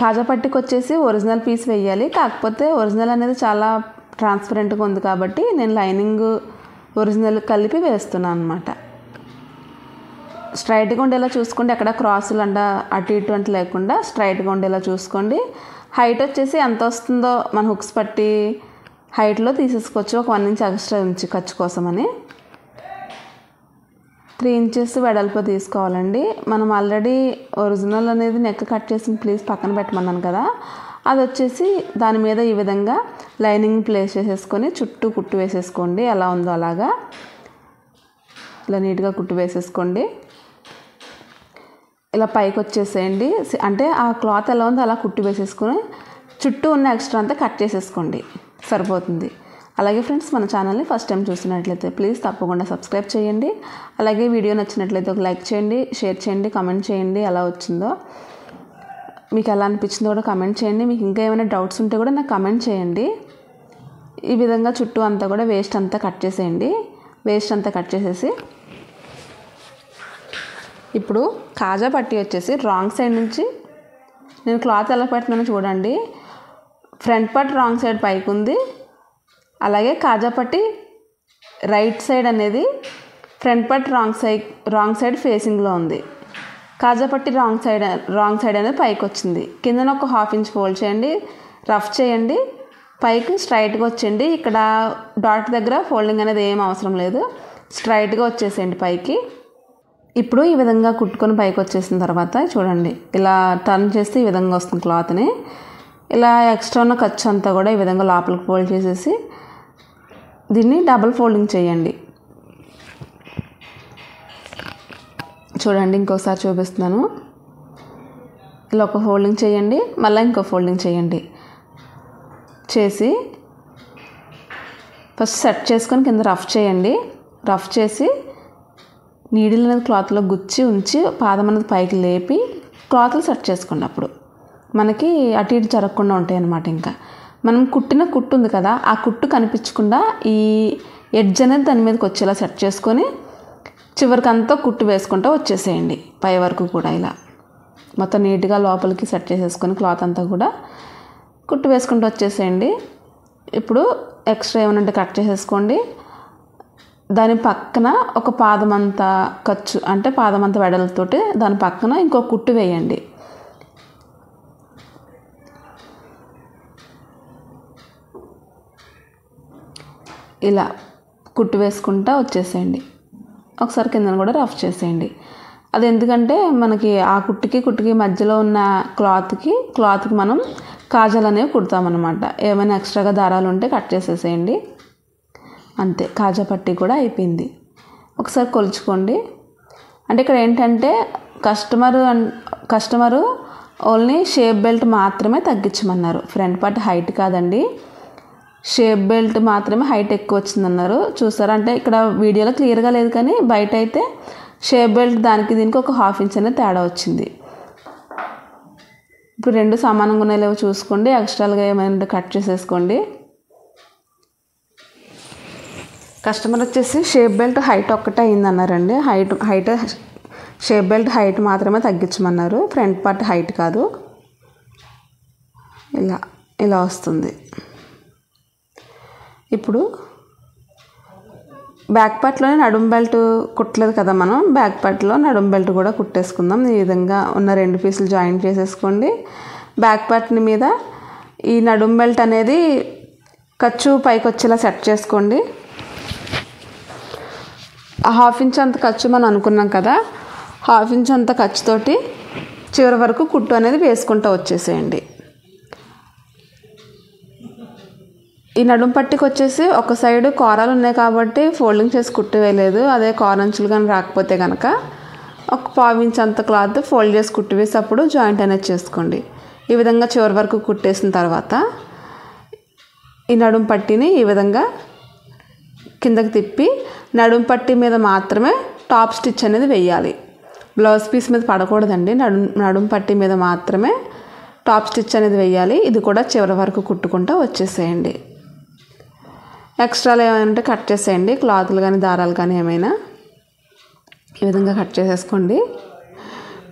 A: కాజా పట్టీకి వచ్చేసి ఒరిజినల్ పీస్ వేయాలి, కాకపోతే ఒరిజినల్ అనేది చాలా ట్రాన్స్పరెంట్గా ఉంది కాబట్టి నేను లైనింగ్ ఒరిజినల్ కలిపి వేస్తున్నాను అనమాట. స్ట్రైట్గా ఉండేలా చూసుకోండి, ఎక్కడ క్రాసులు అంట అటు ఇటు అంటే లేకుండా స్ట్రైట్గా ఉండేలా చూసుకోండి. హైట్ వచ్చేసి ఎంత వస్తుందో మన హుక్స్ పట్టి హైట్లో తీసేసుకోవచ్చు. ఒక 1 ఇంచ్ ఎక్స్ట్రా ఉంచి ఖర్చు కోసమని 3 ఇంచెస్ వెడల్పు తీసుకోవాలండి. మనం ఆల్రెడీ ఒరిజినల్ అనేది నెక్ కట్ చేసిన ప్లీజ్ పక్కన పెట్టమన్నాను కదా, అది వచ్చేసి దాని మీద ఈ విధంగా లైనింగ్ ప్లేస్ చేసేసుకొని చుట్టూ కుట్టు వేసేసుకోండి. ఎలా ఉందో అలాగా ఇలా నీట్గా కుట్టు వేసేసుకోండి. ఇలా పైకి వచ్చేసేయండి, అంటే ఆ క్లాత్ ఎలా ఉందో అలా కుట్టు వేసేసుకొని చుట్టూ ఉన్న ఎక్స్ట్రా అంతా కట్ చేసేసుకోండి, సరిపోతుంది. అలాగే ఫ్రెండ్స్, మన ఛానల్ని ఫస్ట్ టైం చూస్తున్నట్లయితే ప్లీజ్ తప్పకుండా సబ్స్క్రైబ్ చేయండి. అలాగే వీడియో నచ్చినట్లయితే ఒక లైక్ చేయండి, షేర్ చేయండి, కమెంట్ చేయండి ఎలా వచ్చిందో, మీకు ఎలా అనిపించిందో కూడా కమెంట్ చేయండి. మీకు ఇంకా ఏమైనా డౌట్స్ ఉంటే కూడా నాకు కమెంట్ చేయండి. ఈ విధంగా చుట్టూ అంతా కూడా వేస్ట్ అంతా కట్ చేసేయండి. వేస్ట్ అంతా కట్ చేసేసి ఇప్పుడు కాజా పట్టీ వచ్చేసి రాంగ్ సైడ్ నుంచి నేను క్లాత్ ఎలా పెడుతున్నానో చూడండి. ఫ్రంట్ పార్ట్ రాంగ్ సైడ్ పైకి ఉంది, అలాగే కాజా పట్టీ రైట్ సైడ్ అనేది ఫ్రంట్ పార్ట్ రాంగ్ సైడ్ ఫేసింగ్లో ఉంది. కాజా పట్టీ రాంగ్ సైడ్ అనేది పైకి వచ్చింది. కిందన ఒక ½ ఇంచ్ ఫోల్డ్ చేయండి, రఫ్ చేయండి, పైకి స్ట్రైట్గా వచ్చేయండి. ఇక్కడ డాట్ దగ్గర ఫోల్డింగ్ అనేది ఏం అవసరం లేదు, స్ట్రైట్గా వచ్చేసేయండి పైకి. ఇప్పుడు ఈ విధంగా కుట్టుకొని పైకి వచ్చేసిన తర్వాత చూడండి, ఇలా టర్న్ చేస్తే ఈ విధంగా వస్తుంది క్లాత్ని. ఇలా ఎక్స్ట్రా ఉన్న ఖర్చు అంతా కూడా ఈ విధంగా లోపలికి ఫోల్డ్ చేసేసి దీన్ని డబుల్ ఫోల్డింగ్ చేయండి. చూడండి, ఇంకోసారి చూపిస్తున్నాను. ఇలా ఒక ఫోల్డింగ్ చేయండి, మళ్ళీ ఇంకో ఫోల్డింగ్ చేయండి. చేసి ఫస్ట్ సెట్ చేసుకొని కింద రఫ్ చేయండి. రఫ్ చేసి నీడిల్ అనేది క్లాత్లో గుచ్చి ఉంచి పాదం అనేది పైకి లేపి క్లాత్లు సెట్ చేసుకోండి. అప్పుడు మనకి అటు ఇటు జరగకుండా ఉంటాయి అన్నమాట. ఇంకా మనం కుట్టిన కుట్టు ఉంది కదా, ఆ కుట్టు కనిపించకుండా ఈ ఎడ్జ్ అనేది దాని మీదకి వచ్చేలా సెట్ చేసుకొని చివరికి అంతా కుట్టు వేసుకుంటూ వచ్చేసేయండి. పై వరకు కూడా ఇలా మొత్తం నీట్గా లోపలికి సెట్ చేసేసుకొని క్లాత్ అంతా కూడా కుట్టు వేసుకుంటూ వచ్చేసేయండి. ఇప్పుడు ఎక్స్ట్రా ఏమైనా కట్ చేసేసుకోండి. దాని పక్కన ఒక పాదమంతా ఖర్చు అంటే పాదమంతా వెడలతోటి దాని పక్కన ఇంకో కుట్టు వేయండి. ఇలా కుట్టు వేసుకుంటూ వచ్చేసేయండి. ఒకసారి కిందన కూడా రఫ్ చేసేయండి. అది ఎందుకంటే మనకి ఆ కుట్టుకి మధ్యలో ఉన్న క్లాత్కి మనం కాజాలు అనేవి కుడతామన్నమాట. ఏమైనా ఎక్స్ట్రాగా దారాలు ఉంటే కట్ చేసేసేయండి. అంతే, కాజా పట్టీ కూడా అయిపోయింది. ఒకసారి కొలుచుకోండి. అంటే ఇక్కడ ఏంటంటే కస్టమరు ఓన్లీ షేప్ బెల్ట్ మాత్రమే తగ్గించమన్నారు. ఫ్రంట్ పార్ట్ హైట్ కాదండి, షేప్ బెల్ట్ మాత్రమే హైట్ ఎక్కువ వచ్చిందన్నారు. చూసారా, అంటే ఇక్కడ వీడియోలో క్లియర్గా లేదు కానీ బయట అయితే షేప్ బెల్ట్ దానికి దీనికి ఒక 1/2 ఇంచ్ అనేది తేడా వచ్చింది. ఇప్పుడు రెండు సమానంగా ఉన్నాయో చూసుకోండి. ఎక్స్ట్రాలుగా ఏమైనా కట్ చేసేసుకోండి. కస్టమర్ వచ్చేసి షేప్ బెల్ట్ హైట్ ఒక్కటే అయిందన్నారండి. హైట్ షేప్ బెల్ట్ హైట్ మాత్రమే తగ్గించమన్నారు, ఫ్రంట్ పార్ట్ హైట్ కాదు. ఇలా వస్తుంది. ఇప్పుడు బ్యాక్ పార్ట్లోనే నడుం బెల్ట్ కుట్టలేదు కదా మనం, బ్యాక్ పార్ట్లో నడుం బెల్ట్ కూడా కుట్టేసుకుందాం. ఈ విధంగా ఉన్న 2 పీసులు జాయింట్ చేసేసుకోండి. బ్యాక్ పార్ట్ని మీద ఈ నడుం బెల్ట్ అనేది ఖర్చు పైకి వచ్చేలా సెట్ చేసుకోండి. 1/2 ఇంచ్ అంత ఖర్చు మనం అనుకున్నాం కదా, 1/2 ఇంచ్ అంత ఖర్చుతోటి చివరి వరకు కుట్టు అనేది వేసుకుంటూ వచ్చేసేయండి. ఈ నడుం పట్టికి వచ్చేసి ఒక సైడ్ కూరలు ఉన్నాయి కాబట్టి ఫోల్డింగ్ చేసి కుట్టు వేయలేదు. అదే కోరంచులు కానీ రాకపోతే కనుక ఒక 1/4 ఇంచ్ అంత క్లాత్ ఫోల్డ్ చేసి కుట్టు వేసి అప్పుడు జాయింట్ అనేది చేసుకోండి. ఈ విధంగా చివరి వరకు కుట్టేసిన తర్వాత ఈ నడుం పట్టిని ఈ విధంగా కిందకి తిప్పి నడుం పట్టి మీద మాత్రమే టాప్ స్టిచ్ అనేది వేయాలి. బ్లౌజ్ పీస్ మీద పడకూడదండి, నడుం పట్టి మీద మాత్రమే టాప్ స్టిచ్ అనేది వేయాలి. ఇది కూడా చివరి వరకు కుట్టుకుంటూ వచ్చేసేయండి. ఎక్స్ట్రాలు ఏమైనా ఉంటే కట్ చేసేయండి, క్లాత్లు కానీ దారాలు కానీ ఏమైనా ఈ విధంగా కట్ చేసేసుకోండి.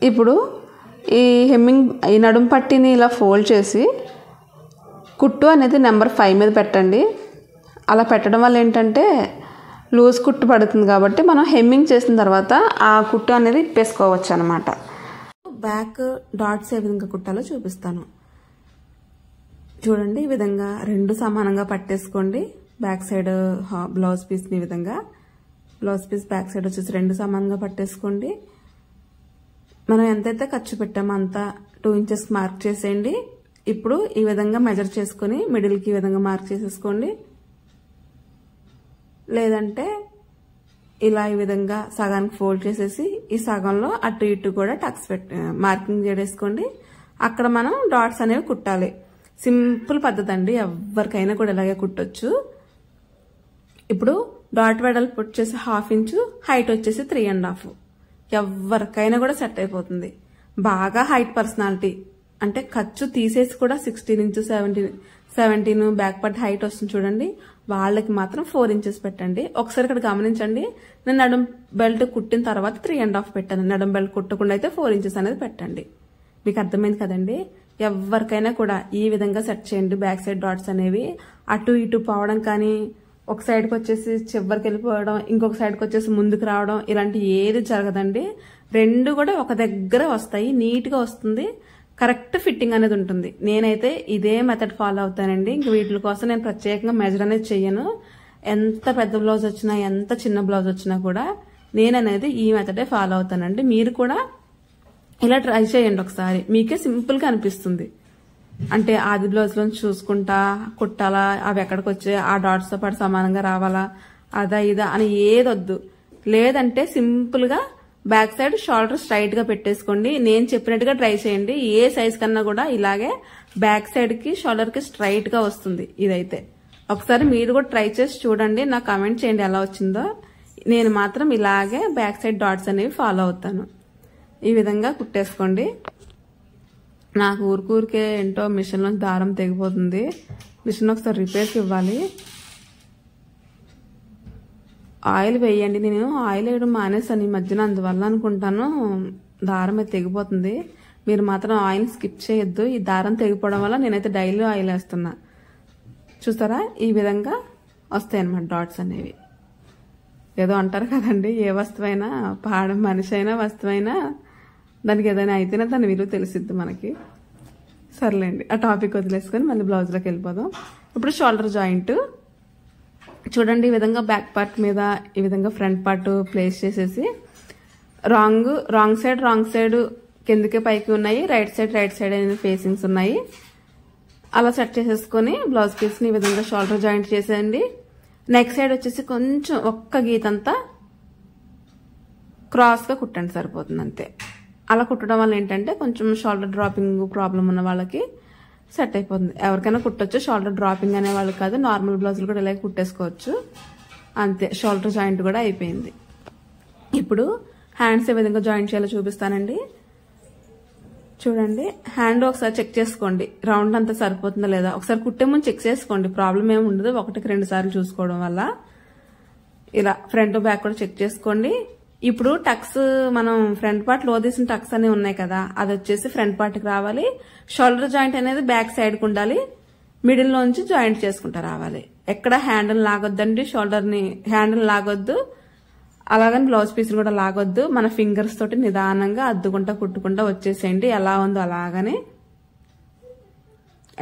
A: ఇప్పుడు ఈ నడుం పట్టిని ఇలా ఫోల్డ్ చేసి కుట్టు అనేది నెంబర్ 5 మీద పెట్టండి. అలా పెట్టడం వల్ల ఏంటంటే లూజ్ కుట్టు పడుతుంది కాబట్టి మనం హెమ్మింగ్ చేసిన తర్వాత ఆ కుట్టు అనేది ఇప్పేసుకోవచ్చు అనమాట. బ్యాక్ డాట్స్ ఏ విధంగా కుట్టాలో చూపిస్తాను చూడండి. ఈ విధంగా 2 సమానంగా పట్టేసుకోండి. బ్యాక్ సైడ్ బ్లౌజ్ పీస్ని ఈ విధంగా బ్లౌజ్ పీస్ బ్యాక్ సైడ్ వచ్చేసి 2 సమానంగా పట్టేసుకోండి. మనం ఎంతైతే ఖర్చు పెట్టామో అంతా 2 ఇంచెస్ మార్క్ చేసేయండి. ఇప్పుడు ఈ విధంగా మెజర్ చేసుకొని మిడిల్కి ఈ విధంగా మార్క్ చేసేసుకోండి. లేదంటే ఇలా ఈ విధంగా సగానికి ఫోల్డ్ చేసేసి ఈ సగంలో అటు ఇటు కూడా టక్స్ మార్కింగ్ చేసేసుకోండి. అక్కడ మనం డాట్స్ అనేవి కుట్టాలి. సింపుల్ పద్ధతి అండి, ఎవరికైనా కూడా ఇలాగే కుట్టొచ్చు. ఇప్పుడు డాట్ వెడల్పు వచ్చేసి 1/2 ఇంచు, హైట్ వచ్చేసి 3.5. ఎవరికైనా కూడా సెట్ అయిపోతుంది. బాగా హైట్ పర్సనాలిటీ అంటే ఖర్చు తీసేసి కూడా 16 ఇంచు 17 బ్యాక్ పార్ట్ హైట్ వస్తుంది చూడండి, వాళ్ళకి మాత్రం 4 ఇంచెస్ పెట్టండి. ఒకసారి ఇక్కడ గమనించండి, నేను నడుం బెల్ట్ కుట్టిన తర్వాత 3.5 పెట్టాను. నడుం బెల్ట్ కుట్టకుండా అయితే 4 ఇంచెస్ అనేది పెట్టండి. మీకు అర్థమైంది కదండి. ఎవరికైనా కూడా ఈ విధంగా సెట్ చేయండి. బ్యాక్ సైడ్ డాట్స్ అనేవి అటు ఇటు పోవడం కానీ, ఒక సైడ్కి వచ్చేసి చివరికి వెళ్ళిపోవడం, ఇంకొక సైడ్కి వచ్చేసి ముందుకు రావడం, ఇలాంటి ఏది జరగదండి. 2 కూడా ఒక దగ్గర వస్తాయి, నీట్గా వస్తుంది, కరెక్ట్ ఫిట్టింగ్ అనేది ఉంటుంది. నేనైతే ఇదే మెథడ్ ఫాలో అవుతానండి. ఇంక వీటి కోసం నేను ప్రత్యేకంగా మెజర్ అనేది చెయ్యను. ఎంత పెద్ద బ్లౌజ్ వచ్చినా, ఎంత చిన్న బ్లౌజ్ వచ్చినా కూడా నేననేది ఈ మెథడే ఫాలో అవుతానండి. మీరు కూడా ఇలా ట్రై చేయండి ఒకసారి, మీకే సింపుల్గా అనిపిస్తుంది. అంటే ఆది బ్లౌజ్లో చూసుకుంటా కుట్టాలా, అవి ఎక్కడికి వచ్చాయి, ఆ డాట్స్తో పాటు సమానంగా రావాలా, అదా ఇదా అని ఏదొద్దు. లేదంటే సింపుల్గా బ్యాక్ సైడ్ షోల్డర్ స్ట్రైట్ గా పెట్టేసుకోండి. నేను చెప్పినట్టుగా ట్రై చేయండి. ఏ సైజ్ కన్నా కూడా ఇలాగే బ్యాక్ సైడ్ కి షోల్డర్ కి స్ట్రైట్ గా వస్తుంది. ఇదైతే ఒకసారి మీరు కూడా ట్రై చేసి చూడండి, నాకు కామెంట్ చేయండి ఎలా వచ్చిందో. నేను మాత్రం ఇలాగే బ్యాక్ సైడ్ డాట్స్ అనేవి ఫాలో అవుతాను. ఈ విధంగా కుట్టేసుకోండి. నాకు ఊరికే ఏంటో మిషన్ లో దారం తెగిపోతుంది. మిషన్ ఒకసారి రిపేర్కి ఇవ్వాలి. ఆయిల్ వేయండి. నేను ఆయిల్ వేయడం మానేసాను ఈ మధ్యన, అందువల్ల అనుకుంటాను దారం అయితే తెగిపోతుంది. మీరు మాత్రం ఆయిల్ స్కిప్ చేయొద్దు. ఈ దారం తెగిపోవడం వల్ల నేనైతే డైలీ ఆయిల్ వేస్తున్నా. చూస్తారా, ఈ విధంగా వస్తాయి అన్నమాట డాట్స్ అనేవి. ఏదో అంటారు కదండి, ఏ వస్తువైనా మనిషి అయినా వస్తువైనా దానికి ఏదైనా అయితేనే దాని విలువ తెలిసిద్ది మనకి. సర్లేండి, ఆ టాపిక్ వదిలేసుకొని మళ్ళీ బ్లౌజ్లోకి వెళ్ళిపోదాం. ఇప్పుడు షోల్డర్ జాయింట్ చూడండి. ఈ విధంగా బ్యాక్ పార్ట్ మీద ఈ విధంగా ఫ్రంట్ పార్ట్ ప్లేస్ చేసేసి రాంగ్ సైడ్ కిందకి పైకి ఉన్నాయి, రైట్ సైడ్ అనేది ఫేసింగ్స్ ఉన్నాయి. అలా సెట్ చేసేసుకొని బ్లౌజ్ పీస్ని ఈ విధంగా షోల్డర్ జాయింట్ చేసేయండి. నెక్ సైడ్ వచ్చేసి కొంచెం ఒక్క గీతంతా క్రాస్గా కుట్టండి, సరిపోతుంది అంతే. అలా కుట్టడం వల్ల ఏంటంటే కొంచెం షోల్డర్ డ్రాపింగ్ ప్రాబ్లం ఉన్న వాళ్ళకి సెట్ అయిపోతుంది. ఎవరికైనా కుట్టొచ్చు, షోల్డర్ డ్రాపింగ్ అనే వాళ్ళు కాదు, నార్మల్ బ్లౌజులు కూడా ఇలాగే కుట్టేసుకోవచ్చు. అంతే, షోల్డర్ జాయింట్ కూడా అయిపోయింది. ఇప్పుడు హ్యాండ్స్ ఏ విధంగా జాయింట్ చేయాలో చూపిస్తానండి. చూడండి, హ్యాండ్ ఒకసారి చెక్ చేసుకోండి, రౌండ్ అంతా సరిపోతుందా లేదా. ఒకసారి కుట్టే ముందు చెక్ చేసుకోండి, ప్రాబ్లం ఏమి ఉండదు. 1-2 సార్లు చూసుకోవడం వల్ల. ఇలా ఫ్రంట్ బ్యాక్ కూడా చెక్ చేసుకోండి. ఇప్పుడు టక్స్ మనం ఫ్రంట్ పార్ట్ లో తీసిన టక్స్ అనేవి ఉన్నాయి కదా, అది వచ్చేసి ఫ్రంట్ పార్ట్ కి రావాలి. షోల్డర్ జాయింట్ అనేది బ్యాక్ సైడ్ కు ఉండాలి. మిడిల్ లోంచి జాయింట్ చేసుకుంటా రావాలి. ఎక్కడ హ్యాండిల్ లాగొద్దండి, షోల్డర్ ని హ్యాండిల్ లాగొద్దు, అలాగని బ్లౌజ్ పీస్ కూడా లాగొద్దు. మన ఫింగర్స్ తోటి నిదానంగా అద్దుకుంటా కుట్టుకుంటా వచ్చేసేయండి. ఎలా ఉందో అలాగనే,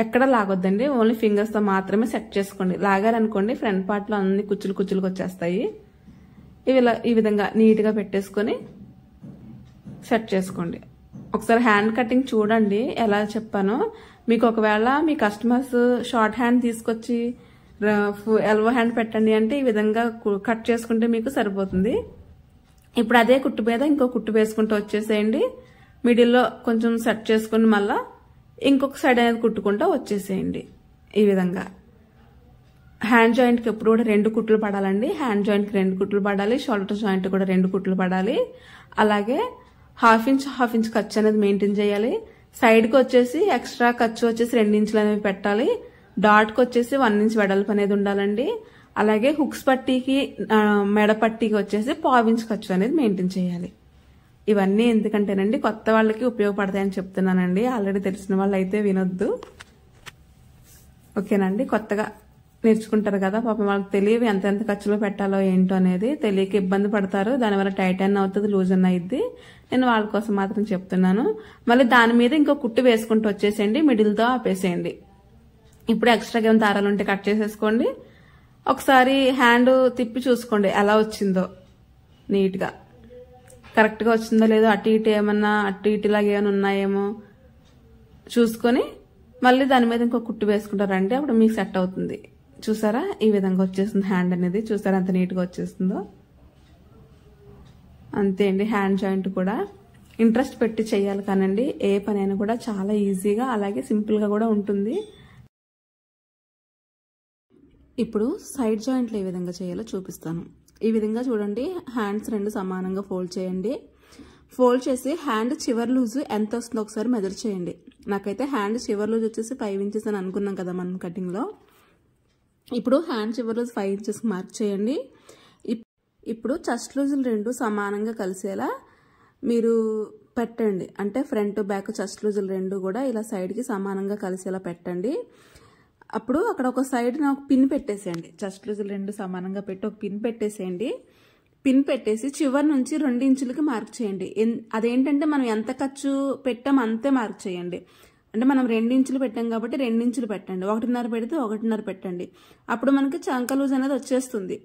A: ఎక్కడ లాగొద్దండి, ఓన్లీ ఫింగర్స్ తో మాత్రమే సెట్ చేసుకోండి. లాగారనుకోండి ఫ్రంట్ పార్ట్ లో అన్ని కుచ్చులుకి వచ్చేస్తాయి. ఈ విధంగా నీట్ గా పెట్టేసుకొని సెట్ చేసుకోండి. ఒకసారి హ్యాండ్ కటింగ్ చూడండి ఎలా చెప్పానో. మీకు ఒకవేళ మీ కస్టమర్స్ షార్ట్ హ్యాండ్ తీసుకొచ్చి ఎల్బో హ్యాండ్ పెట్టండి అంటే ఈ విధంగా కట్ చేసుకుంటే మీకు సరిపోతుంది. ఇప్పుడు అదే కుట్టు మీద ఇంకో కుట్టు వేసుకుంటూ వచ్చేసేయండి. మిడిల్లో కొంచెం సెట్ చేసుకుని మళ్ళా ఇంకొక సైడ్ అనేది కుట్టుకుంటూ వచ్చేసేయండి. ఈ విధంగా హ్యాండ్ జాయింట్ కి ఎప్పుడు కూడా 2 కుట్లు పడాలండి. హ్యాండ్ జాయింట్ కి 2 కుట్లు పడాలి, షోల్డర్ జాయింట్ కూడా 2 కుట్లు పడాలి. అలాగే హాఫ్ ఇంచ్ ఖర్చు అనేది మెయింటైన్ చేయాలి. సైడ్ కి వచ్చేసి ఎక్స్ట్రా ఖర్చు వచ్చేసి 2 ఇంచులు అనేవి పెట్టాలి. డాట్ కి వచ్చేసి 1 ఇంచ్ వెడల్పు అనేది ఉండాలండి. అలాగే హుక్స్ పట్టీకి మెడ పట్టీకి వచ్చేసి 1/4 ఇంచ్ ఖర్చు అనేది మెయింటైన్ చేయాలి. ఇవన్నీ ఎందుకంటేనండి కొత్త వాళ్ళకి ఉపయోగపడతాయని చెప్తున్నానండి. ఆల్రెడీ తెలిసిన వాళ్ళు అయితే వినొద్దు, ఓకేనండి. కొత్తగా నేర్చుకుంటారు కదా, పాపం వాళ్ళకి తెలియదు ఎంత ఖర్చులో పెట్టాలో ఏంటో అనేది. తెలియక ఇబ్బంది పడతారు, దానివల్ల టైట్ అన్న అవుతుంది, లూజ్ అన్న అయింది. నేను వాళ్ళ కోసం మాత్రం చెప్తున్నాను. మళ్ళీ దాని మీద ఇంకో కుట్టు వేసుకుంటూ వచ్చేసేయండి, మిడిల్తో ఆపేసేయండి. ఇప్పుడు ఎక్స్ట్రాగా ఏమైనా దారాలు ఉంటే కట్ చేసేసుకోండి. ఒకసారి హ్యాండ్ తిప్పి చూసుకోండి ఎలా వచ్చిందో, నీట్గా కరెక్ట్గా వచ్చిందో లేదో, అటు ఇటు ఇలాగ ఏమైనా ఉన్నాయేమో చూసుకొని మళ్ళీ దాని మీద ఇంకో కుట్టు వేసుకుంటారంటే అప్పుడు మీకు సెట్ అవుతుంది. చూసారా, ఈ విధంగా వచ్చేస్తుంది హ్యాండ్ అనేది. చూసారా ఎంత నీట్గా వచ్చేస్తుందో. అంతే అండి, హ్యాండ్ జాయింట్ కూడా ఇంట్రెస్ట్ పెట్టి చేయాలి కానండి. ఏ పనైనా కూడా చాలా ఈజీగా అలాగే సింపుల్గా కూడా ఉంటుంది. ఇప్పుడు సైడ్ జాయింట్లు ఏ విధంగా చేయాలో చూపిస్తాను. ఈ విధంగా చూడండి, హ్యాండ్స్ 2 సమానంగా ఫోల్డ్ చేయండి. ఫోల్డ్ చేసి హ్యాండ్ చివరి లూజు ఎంత వస్తుందో ఒకసారి మెజర్ చేయండి. నాకైతే హ్యాండ్ చివరి లూజ్ వచ్చేసి 5 ఇంచెస్ అని అనుకున్నాం కదా మనం కటింగ్లో. ఇప్పుడు హ్యాండ్ చివరి లూజ్ 5 ఇంచెస్ మార్క్ చేయండి. ఇప్పుడు చెస్ట్ లూజులు 2 సమానంగా కలిసేలా మీరు పెట్టండి. అంటే ఫ్రంట్ బ్యాక్ చెస్ట్ లూజులు 2 కూడా ఇలా సైడ్కి సమానంగా కలిసేలా పెట్టండి. అప్పుడు అక్కడ ఒక సైడ్ ఒక పిన్ పెట్టేసేయండి. చెస్ట్ లూజులు 2 సమానంగా పెట్టి ఒక పిన్ పెట్టేసేయండి. పిన్ పెట్టేసి చివరి నుంచి 2 ఇంచులకి మార్క్ చేయండి. అదేంటంటే మనం ఎంత ఖర్చు పెట్టాం అంతే మార్క్ చేయండి. అంటే మనం 2 ఇంచులు పెట్టాం కాబట్టి 2 ఇంచులు పెట్టండి. 1.5 పెడితే 1.5 పెట్టండి. అప్పుడు మనకి చంక లూజ్ అనేది వచ్చేస్తుంది.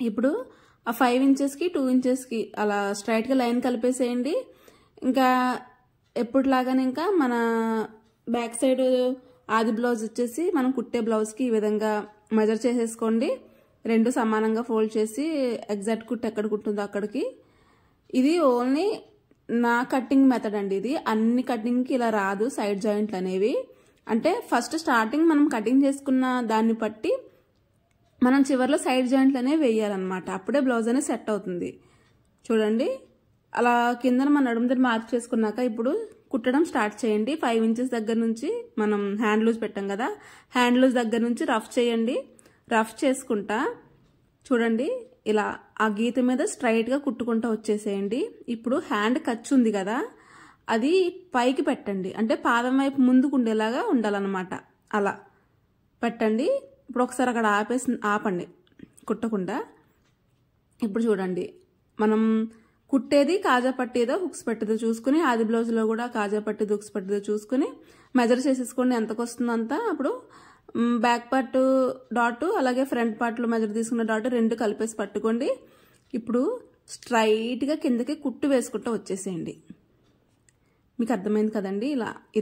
A: ఇప్పుడు ఆ 5 ఇంచెస్కి 2 ఇంచెస్కి అలా స్ట్రైట్గా లైన్ కలిపేసేయండి. ఇంకా ఎప్పుడులాగానే ఇంకా మన బ్యాక్ సైడ్ ఆది బ్లౌజ్ వచ్చేసి మనం కుట్టే బ్లౌజ్కి ఈ విధంగా మెజర్ చేసేసుకోండి. 2 సమానంగా ఫోల్డ్ చేసి ఎగ్జాక్ట్ కుట్టు ఎక్కడ కుట్టుందో అక్కడికి ఇది ఓన్లీ నా కటింగ్ మెథడ్ అండి. ఇది అన్ని కటింగ్కి ఇలా రాదు సైడ్ జాయింట్లు అనేవి. అంటే ఫస్ట్ స్టార్టింగ్ మనం కటింగ్ చేసుకున్న దాన్ని బట్టి మనం చివర్లో సైడ్ జాయింట్లు అనేవి వేయాలన్నమాట. అప్పుడే బ్లౌజ్ అనేది సెట్ అవుతుంది. చూడండి అలా కిందన మన నడుము దగ్గర మార్క్ చేసుకున్నాక ఇప్పుడు కుట్టడం స్టార్ట్ చేయండి. 5 ఇంచెస్ దగ్గర నుంచి మనం హ్యాండ్ లూజ్ పెట్టాం కదా, హ్యాండ్ లూజ్ దగ్గర నుంచి రఫ్ చేయండి. రఫ్ చేసుకుంటా చూడండి ఇలా ఆ గీత మీద స్ట్రైట్గా కుట్టుకుంటా వచ్చేసేయండి. ఇప్పుడు హ్యాండ్ ఖర్చు ఉంది కదా, అది పైకి పెట్టండి. అంటే పాదం వైపు ముందుకు ఉండేలాగా ఉండాలన్నమాట. అలా పెట్టండి. ఇప్పుడు ఒకసారి అక్కడ ఆపండి కుట్టకుండా. ఇప్పుడు చూడండి మనం కుట్టేది కాజా పట్టేదో హుక్స్ పట్టేదో చూసుకుని, ఆది బ్లౌజ్లో కూడా కాజా పట్టేది హుక్స్ పట్టేదో చూసుకుని మెజర్ చేసేసుకోండి ఎంతకు వస్తుందో అంతా. అప్పుడు బ్యాక్ పార్ట్ డాట్ అలాగే ఫ్రంట్ పార్ట్లో మెజర్ తీసుకున్న డాట్ రెండు కలిపేసి పట్టుకోండి. ఇప్పుడు స్ట్రైట్గా కిందకి కుట్టు వేసుకుంటూ వచ్చేసేయండి. మీకు అర్థమైంది కదండి. ఇలా ఈ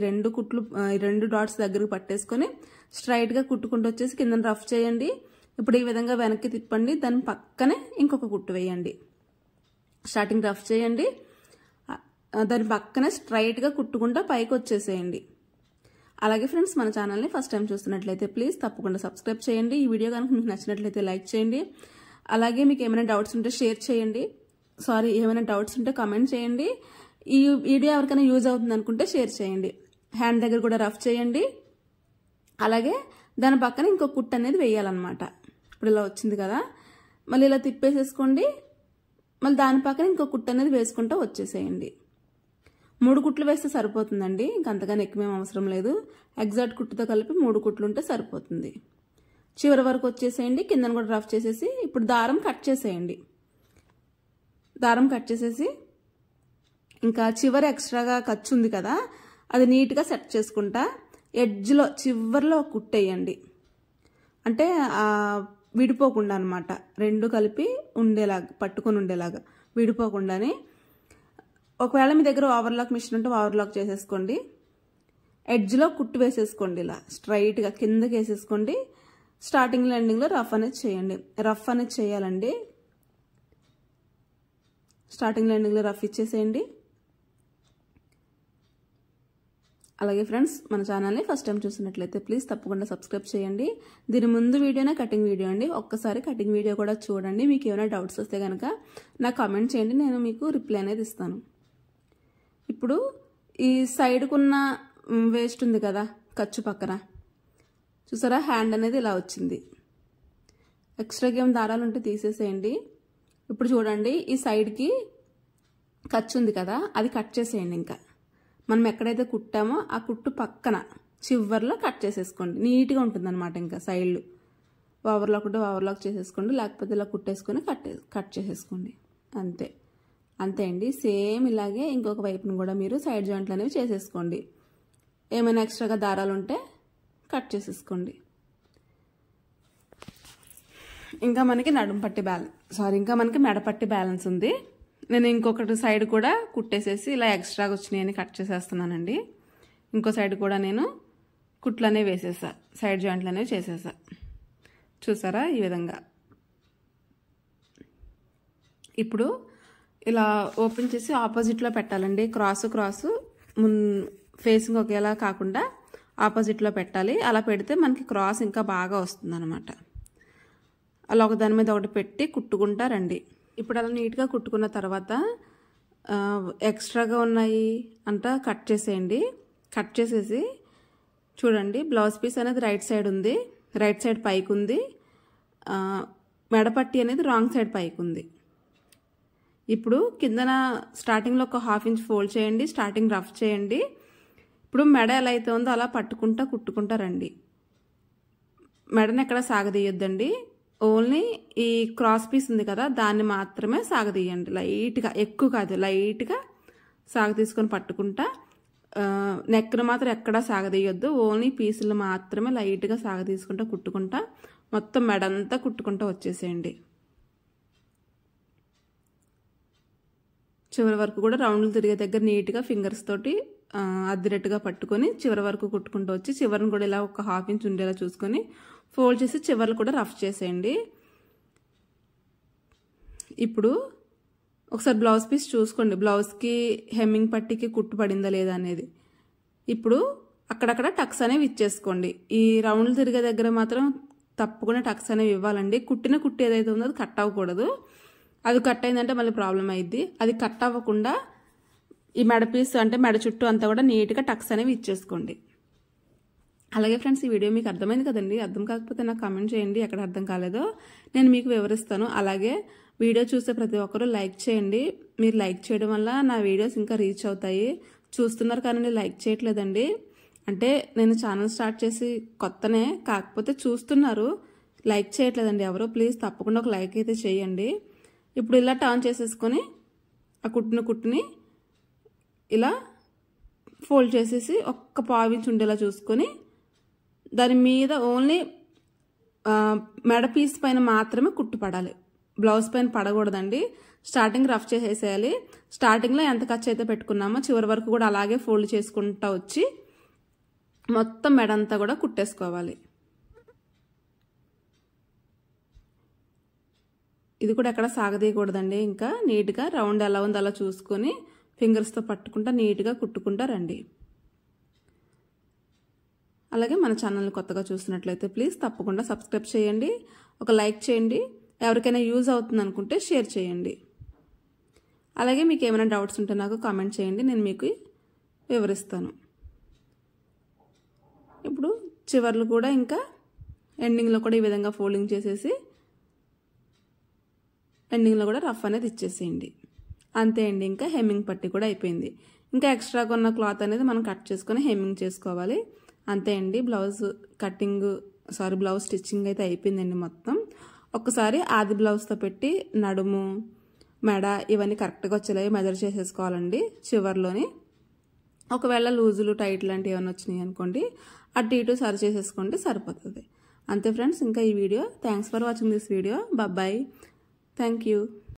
A: రెండు డాట్స్ దగ్గరకు పట్టేసుకొని స్ట్రైట్గా కుట్టుకుంటూ వచ్చేసి కింద రఫ్ చేయండి. ఇప్పుడు ఈ విధంగా వెనక్కి తిప్పండి. దాని పక్కనే ఇంకొక కుట్టు వేయండి. స్టార్టింగ్ రఫ్ చేయండి, దాని పక్కనే స్ట్రైట్గా కుట్టుకుంటూ పైకి వచ్చేసేయండి. అలాగే ఫ్రెండ్స్ మన ఛానల్ని ఫస్ట్ టైం చూస్తున్నట్లయితే ప్లీజ్ తప్పకుండా సబ్స్క్రైబ్ చేయండి. ఈ వీడియో కనుక మీకు నచ్చినట్లయితే లైక్ చేయండి. అలాగే మీకు ఏమైనా డౌట్స్ ఉంటే షేర్ చేయండి. ఏమైనా డౌట్స్ ఉంటే కామెంట్ చేయండి. ఈ వీడియో ఎవరికైనా యూజ్ అవుతుంది అనుకుంటే షేర్ చేయండి. హ్యాండ్ దగ్గర కూడా రఫ్ చేయండి. అలాగే దాని పక్కన ఇంకో కుట్టు అనేది వేయాలన్నమాట. ఇప్పుడు ఇలా వచ్చింది కదా, మళ్ళీ ఇలా తిప్పేసేసుకోండి. మళ్ళీ దాని పక్కన ఇంకో కుట్టు అనేది వేసుకుంటూ వచ్చేసేయండి. 3 కుట్లు వేస్తే సరిపోతుందండి. ఇంకంతగానే ఎక్కువేం అవసరం లేదు. ఎగ్జాక్ట్ కుట్టుతో కలిపి 3 కుట్లు ఉంటే సరిపోతుంది. చివరి వరకు వచ్చేసేయండి. కిందను కూడా రఫ్ చేసేసి ఇప్పుడు దారం కట్ చేసేయండి. దారం కట్ చేసేసి ఇంకా చివరి ఎక్స్ట్రాగా ఖర్చు ఉంది కదా, అది నీట్గా సెట్ చేసుకుంటా ఎడ్జ్లో చివర్లో కుట్టేయండి. అంటే విడిపోకుండా అనమాట, రెండు కలిపి ఉండేలాగా పట్టుకొని ఉండేలాగా విడిపోకుండానే. ఒకవేళ మీ దగ్గర ఓవర్లాక్ మిషన్ ఉంటే ఓవర్లాక్ చేసేసుకోండి. ఎడ్జ్లో కుట్టు వేసేసుకోండి. ఇలా స్ట్రైట్గా కిందకి వేసేసుకోండి. స్టార్టింగ్లో ఎండింగ్లో రఫ్ అనేది చేయండి. రఫ్ అనేది చేయాలండి. స్టార్టింగ్లో ఎండింగ్లో రఫ్ ఇచ్చేసేయండి. అలాగే ఫ్రెండ్స్ మన ఛానల్ని ఫస్ట్ టైం చూసినట్లయితే ప్లీజ్ తప్పకుండా సబ్స్క్రైబ్ చేయండి. దీని ముందు వీడియోనే కటింగ్ వీడియో అండి. ఒక్కసారి కటింగ్ వీడియో కూడా చూడండి. మీకు ఏమైనా డౌట్స్ వస్తే కనుక నాకు కామెంట్ చేయండి, నేను మీకు రిప్లై అనేది ఇస్తాను. ఇప్పుడు ఈ సైడ్కున్న వేస్ట్ ఉంది కదా ఖర్చు పక్కన, చూసారా హ్యాండ్ అనేది ఇలా వచ్చింది. ఎక్స్ట్రాగా ఏమైనా దారాలు ఉంటే తీసేసేయండి. ఇప్పుడు చూడండి ఈ సైడ్కి ఖర్చు ఉంది కదా, అది కట్ చేసేయండి. ఇంకా మనం ఎక్కడైతే కుట్టామో ఆ కుట్టు పక్కన చివర్లో కట్ చేసేసుకోండి. నీట్గా ఉంటుంది అనమాట. ఇంకా సైడ్లు ఓవర్లాక్ ఉంటే ఓవర్లాక్ చేసేసుకోండి, లేకపోతే ఇలా కుట్టేసుకొని కట్ చేసేసుకోండి. అంతే అండి. సేమ్ ఇలాగే ఇంకొక వైపును కూడా మీరు సైడ్ జాయింట్లు అనేవి చేసేసుకోండి. ఏమైనా ఎక్స్ట్రాగా దారాలు ఉంటే కట్ చేసేసుకోండి. ఇంకా మనకి ఇంకా మనకి మెడపట్టి బ్యాలెన్స్ ఉంది. నేను ఇంకొకటి సైడ్ కూడా కుట్టేసేసి ఇలా ఎక్స్ట్రాగా వచ్చినాయని కట్ చేసేస్తున్నానండి. ఇంకో సైడ్ కూడా నేను కుట్లు అనేవి వేసేసా, సైడ్ జాయింట్లు అనేవి చేసేసా. చూసారా ఈ విధంగా. ఇప్పుడు ఇలా ఓపెన్ చేసి ఆపోజిట్లో పెట్టాలండి. క్రాసు ఫేసింగ్ ఒకేలా కాకుండా ఆపోజిట్లో పెట్టాలి. అలా పెడితే మనకి క్రాస్ ఇంకా బాగా వస్తుంది అనమాట. అలా ఒకదాని మీద ఒకటి పెట్టి కుట్టుకుంటా రండి. ఇప్పుడు అలా నీట్గా కుట్టుకున్న తర్వాత ఎక్స్ట్రాగా ఉన్నాయి అంతా కట్ చేసేయండి. కట్ చేసేసి చూడండి బ్లౌజ్ పీస్ అనేది రైట్ సైడ్ ఉంది, రైట్ సైడ్ పైకి ఉంది. మెడపట్టి అనేది రాంగ్ సైడ్ పైకి ఉంది. ఇప్పుడు కిందన స్టార్టింగ్లో ఒక 1/2 ఇంచ్ ఫోల్డ్ చేయండి. స్టార్టింగ్ రఫ్ చేయండి. ఇప్పుడు మెడ ఎలా అయితే ఉందో అలా పట్టుకుంటా కుట్టుకుంటా రండి. మెడని ఎక్కడ సాగదీయొద్దండి. ఓన్లీ ఈ క్రాస్ పీస్ ఉంది కదా దాన్ని మాత్రమే సాగదీయండి. లైట్గా, ఎక్కువ కాదు, లైట్గా సాగ తీసుకొని పట్టుకుంటా. నెక్ను మాత్రం ఎక్కడా సాగదీయొద్దు. ఓన్లీ పీసులు మాత్రమే లైట్గా సాగ తీసుకుంటా కుట్టుకుంటా మొత్తం మెడంతా కుట్టుకుంటా వచ్చేసేయండి. చివరి వరకు కూడా రౌండ్లు తిరిగే దగ్గర నీట్గా ఫింగర్స్ తోటి అద్దినట్టుగా పట్టుకొని చివరి వరకు కుట్టుకుంటూ వచ్చి చివరిని కూడా ఇలా ఒక 1/2 ఇంచ్ ఉండేలా చూసుకొని ఫోల్డ్ చేసి చివర్లు కూడా రఫ్ చేసేయండి. ఇప్పుడు ఒకసారి బ్లౌజ్ పీస్ చూసుకోండి, బ్లౌజ్కి హెమ్మింగ్ పట్టీకి కుట్టు పడిందా లేదా అనేది. ఇప్పుడు అక్కడక్కడ టక్స్ అనేవి ఇచ్చేసుకోండి. ఈ రౌండ్లు తిరిగే దగ్గర మాత్రం తప్పకుండా టక్స్ అనేవి ఇవ్వాలండి. కుట్టిన కుట్టు ఏదైతే ఉందో అది కట్ అవ్వకూడదు. అది కట్ అయిందంటే మళ్ళీ ప్రాబ్లం అయ్యిద్ది. అది కట్ అవ్వకుండా ఈ మెడ పీస్ అంటే మెడ చుట్టూ అంతా కూడా నీట్గా టక్స్ అనేవి ఇచ్చేసుకోండి. అలాగే ఫ్రెండ్స్, ఈ వీడియో మీకు అర్థమైంది కదండి. అర్థం కాకపోతే నాకు కామెంట్ చేయండి ఎక్కడ అర్థం కాలేదో, నేను మీకు వివరిస్తాను. అలాగే వీడియో చూసే ప్రతి ఒక్కరూ లైక్ చేయండి. మీరు లైక్ చేయడం వల్ల నా వీడియోస్ ఇంకా రీచ్ అవుతాయి. చూస్తున్నారు కానీ లైక్ చేయట్లేదండి. అంటే నేను ఛానల్ స్టార్ట్ చేసి కొత్తనే, కాకపోతే చూస్తున్నారు, లైక్ చేయట్లేదండి ఎవరు. ప్లీజ్ తప్పకుండా ఒక లైక్ అయితే చేయండి. ఇప్పుడు ఇలా టర్న్ చేసేసుకొని ఆ కుట్టుని ఇలా ఫోల్డ్ చేసేసి ఒక్క పావించి ఉండేలా చూసుకొని దాని మీద ఓన్లీ మెడ పీస్ పైన మాత్రమే కుట్టు పడాలి, బ్లౌజ్ పైన పడకూడదండి. Starting rough చేసేసేయాలి. స్టార్టింగ్లో ఎంత ఖర్చు అయితే పెట్టుకున్నామో చివరి వరకు కూడా అలాగే ఫోల్డ్ చేసుకుంటూ వచ్చి మొత్తం మెడ అంతా కూడా కుట్టేసుకోవాలి. ఇది కూడా ఎక్కడ సాగదీయకూడదండి. ఇంకా నీట్గా రౌండ్ ఎలా ఉందో అలా చూసుకొని ఫింగర్స్తో పట్టుకుంటా నీట్గా కుట్టుకుంటా రండి. అలాగే మన ఛానల్ని కొత్తగా చూసినట్లయితే ప్లీజ్ తప్పకుండా సబ్స్క్రైబ్ చేయండి, ఒక లైక్ చేయండి. ఎవరికైనా యూజ్ అవుతుంది అనుకుంటే షేర్ చేయండి. అలాగే మీకు ఏమైనా డౌట్స్ ఉంటే నాకు కామెంట్ చేయండి, నేను మీకు వివరిస్తాను. ఇప్పుడు చివర్లు కూడా ఇంకా ఎండింగ్లో కూడా ఈ విధంగా ఫోల్డింగ్ చేసేసి ఎండింగ్లో కూడా రఫ్ అనేది ఇచ్చేసేయండి. అంతే అండి, ఇంకా హెమ్మింగ్ పట్టి కూడా అయిపోయింది. ఇంకా ఎక్స్ట్రాగా ఉన్న క్లాత్ అనేది మనం కట్ చేసుకొని హెమ్మింగ్ చేసుకోవాలి. అంతే అండి, బ్లౌజ్ స్టిచ్చింగ్ అయితే అయిపోయిందండి మొత్తం. ఒక్కసారి ఆది బ్లౌజ్తో పెట్టి నడుము మెడ ఇవన్నీ కరెక్ట్గా వచ్చేలాగా మెజర్ చేసేసుకోవాలండి చివర్లోని. ఒకవేళ లూజులు టైట్ లాంటివి ఏమైనా వచ్చినాయి అనుకోండి, అటు ఇటు సరి చేసేసుకోండి, సరిపోతుంది. అంతే ఫ్రెండ్స్, ఇంకా ఈ video. Thanks for watching this video. Bye. Thank you.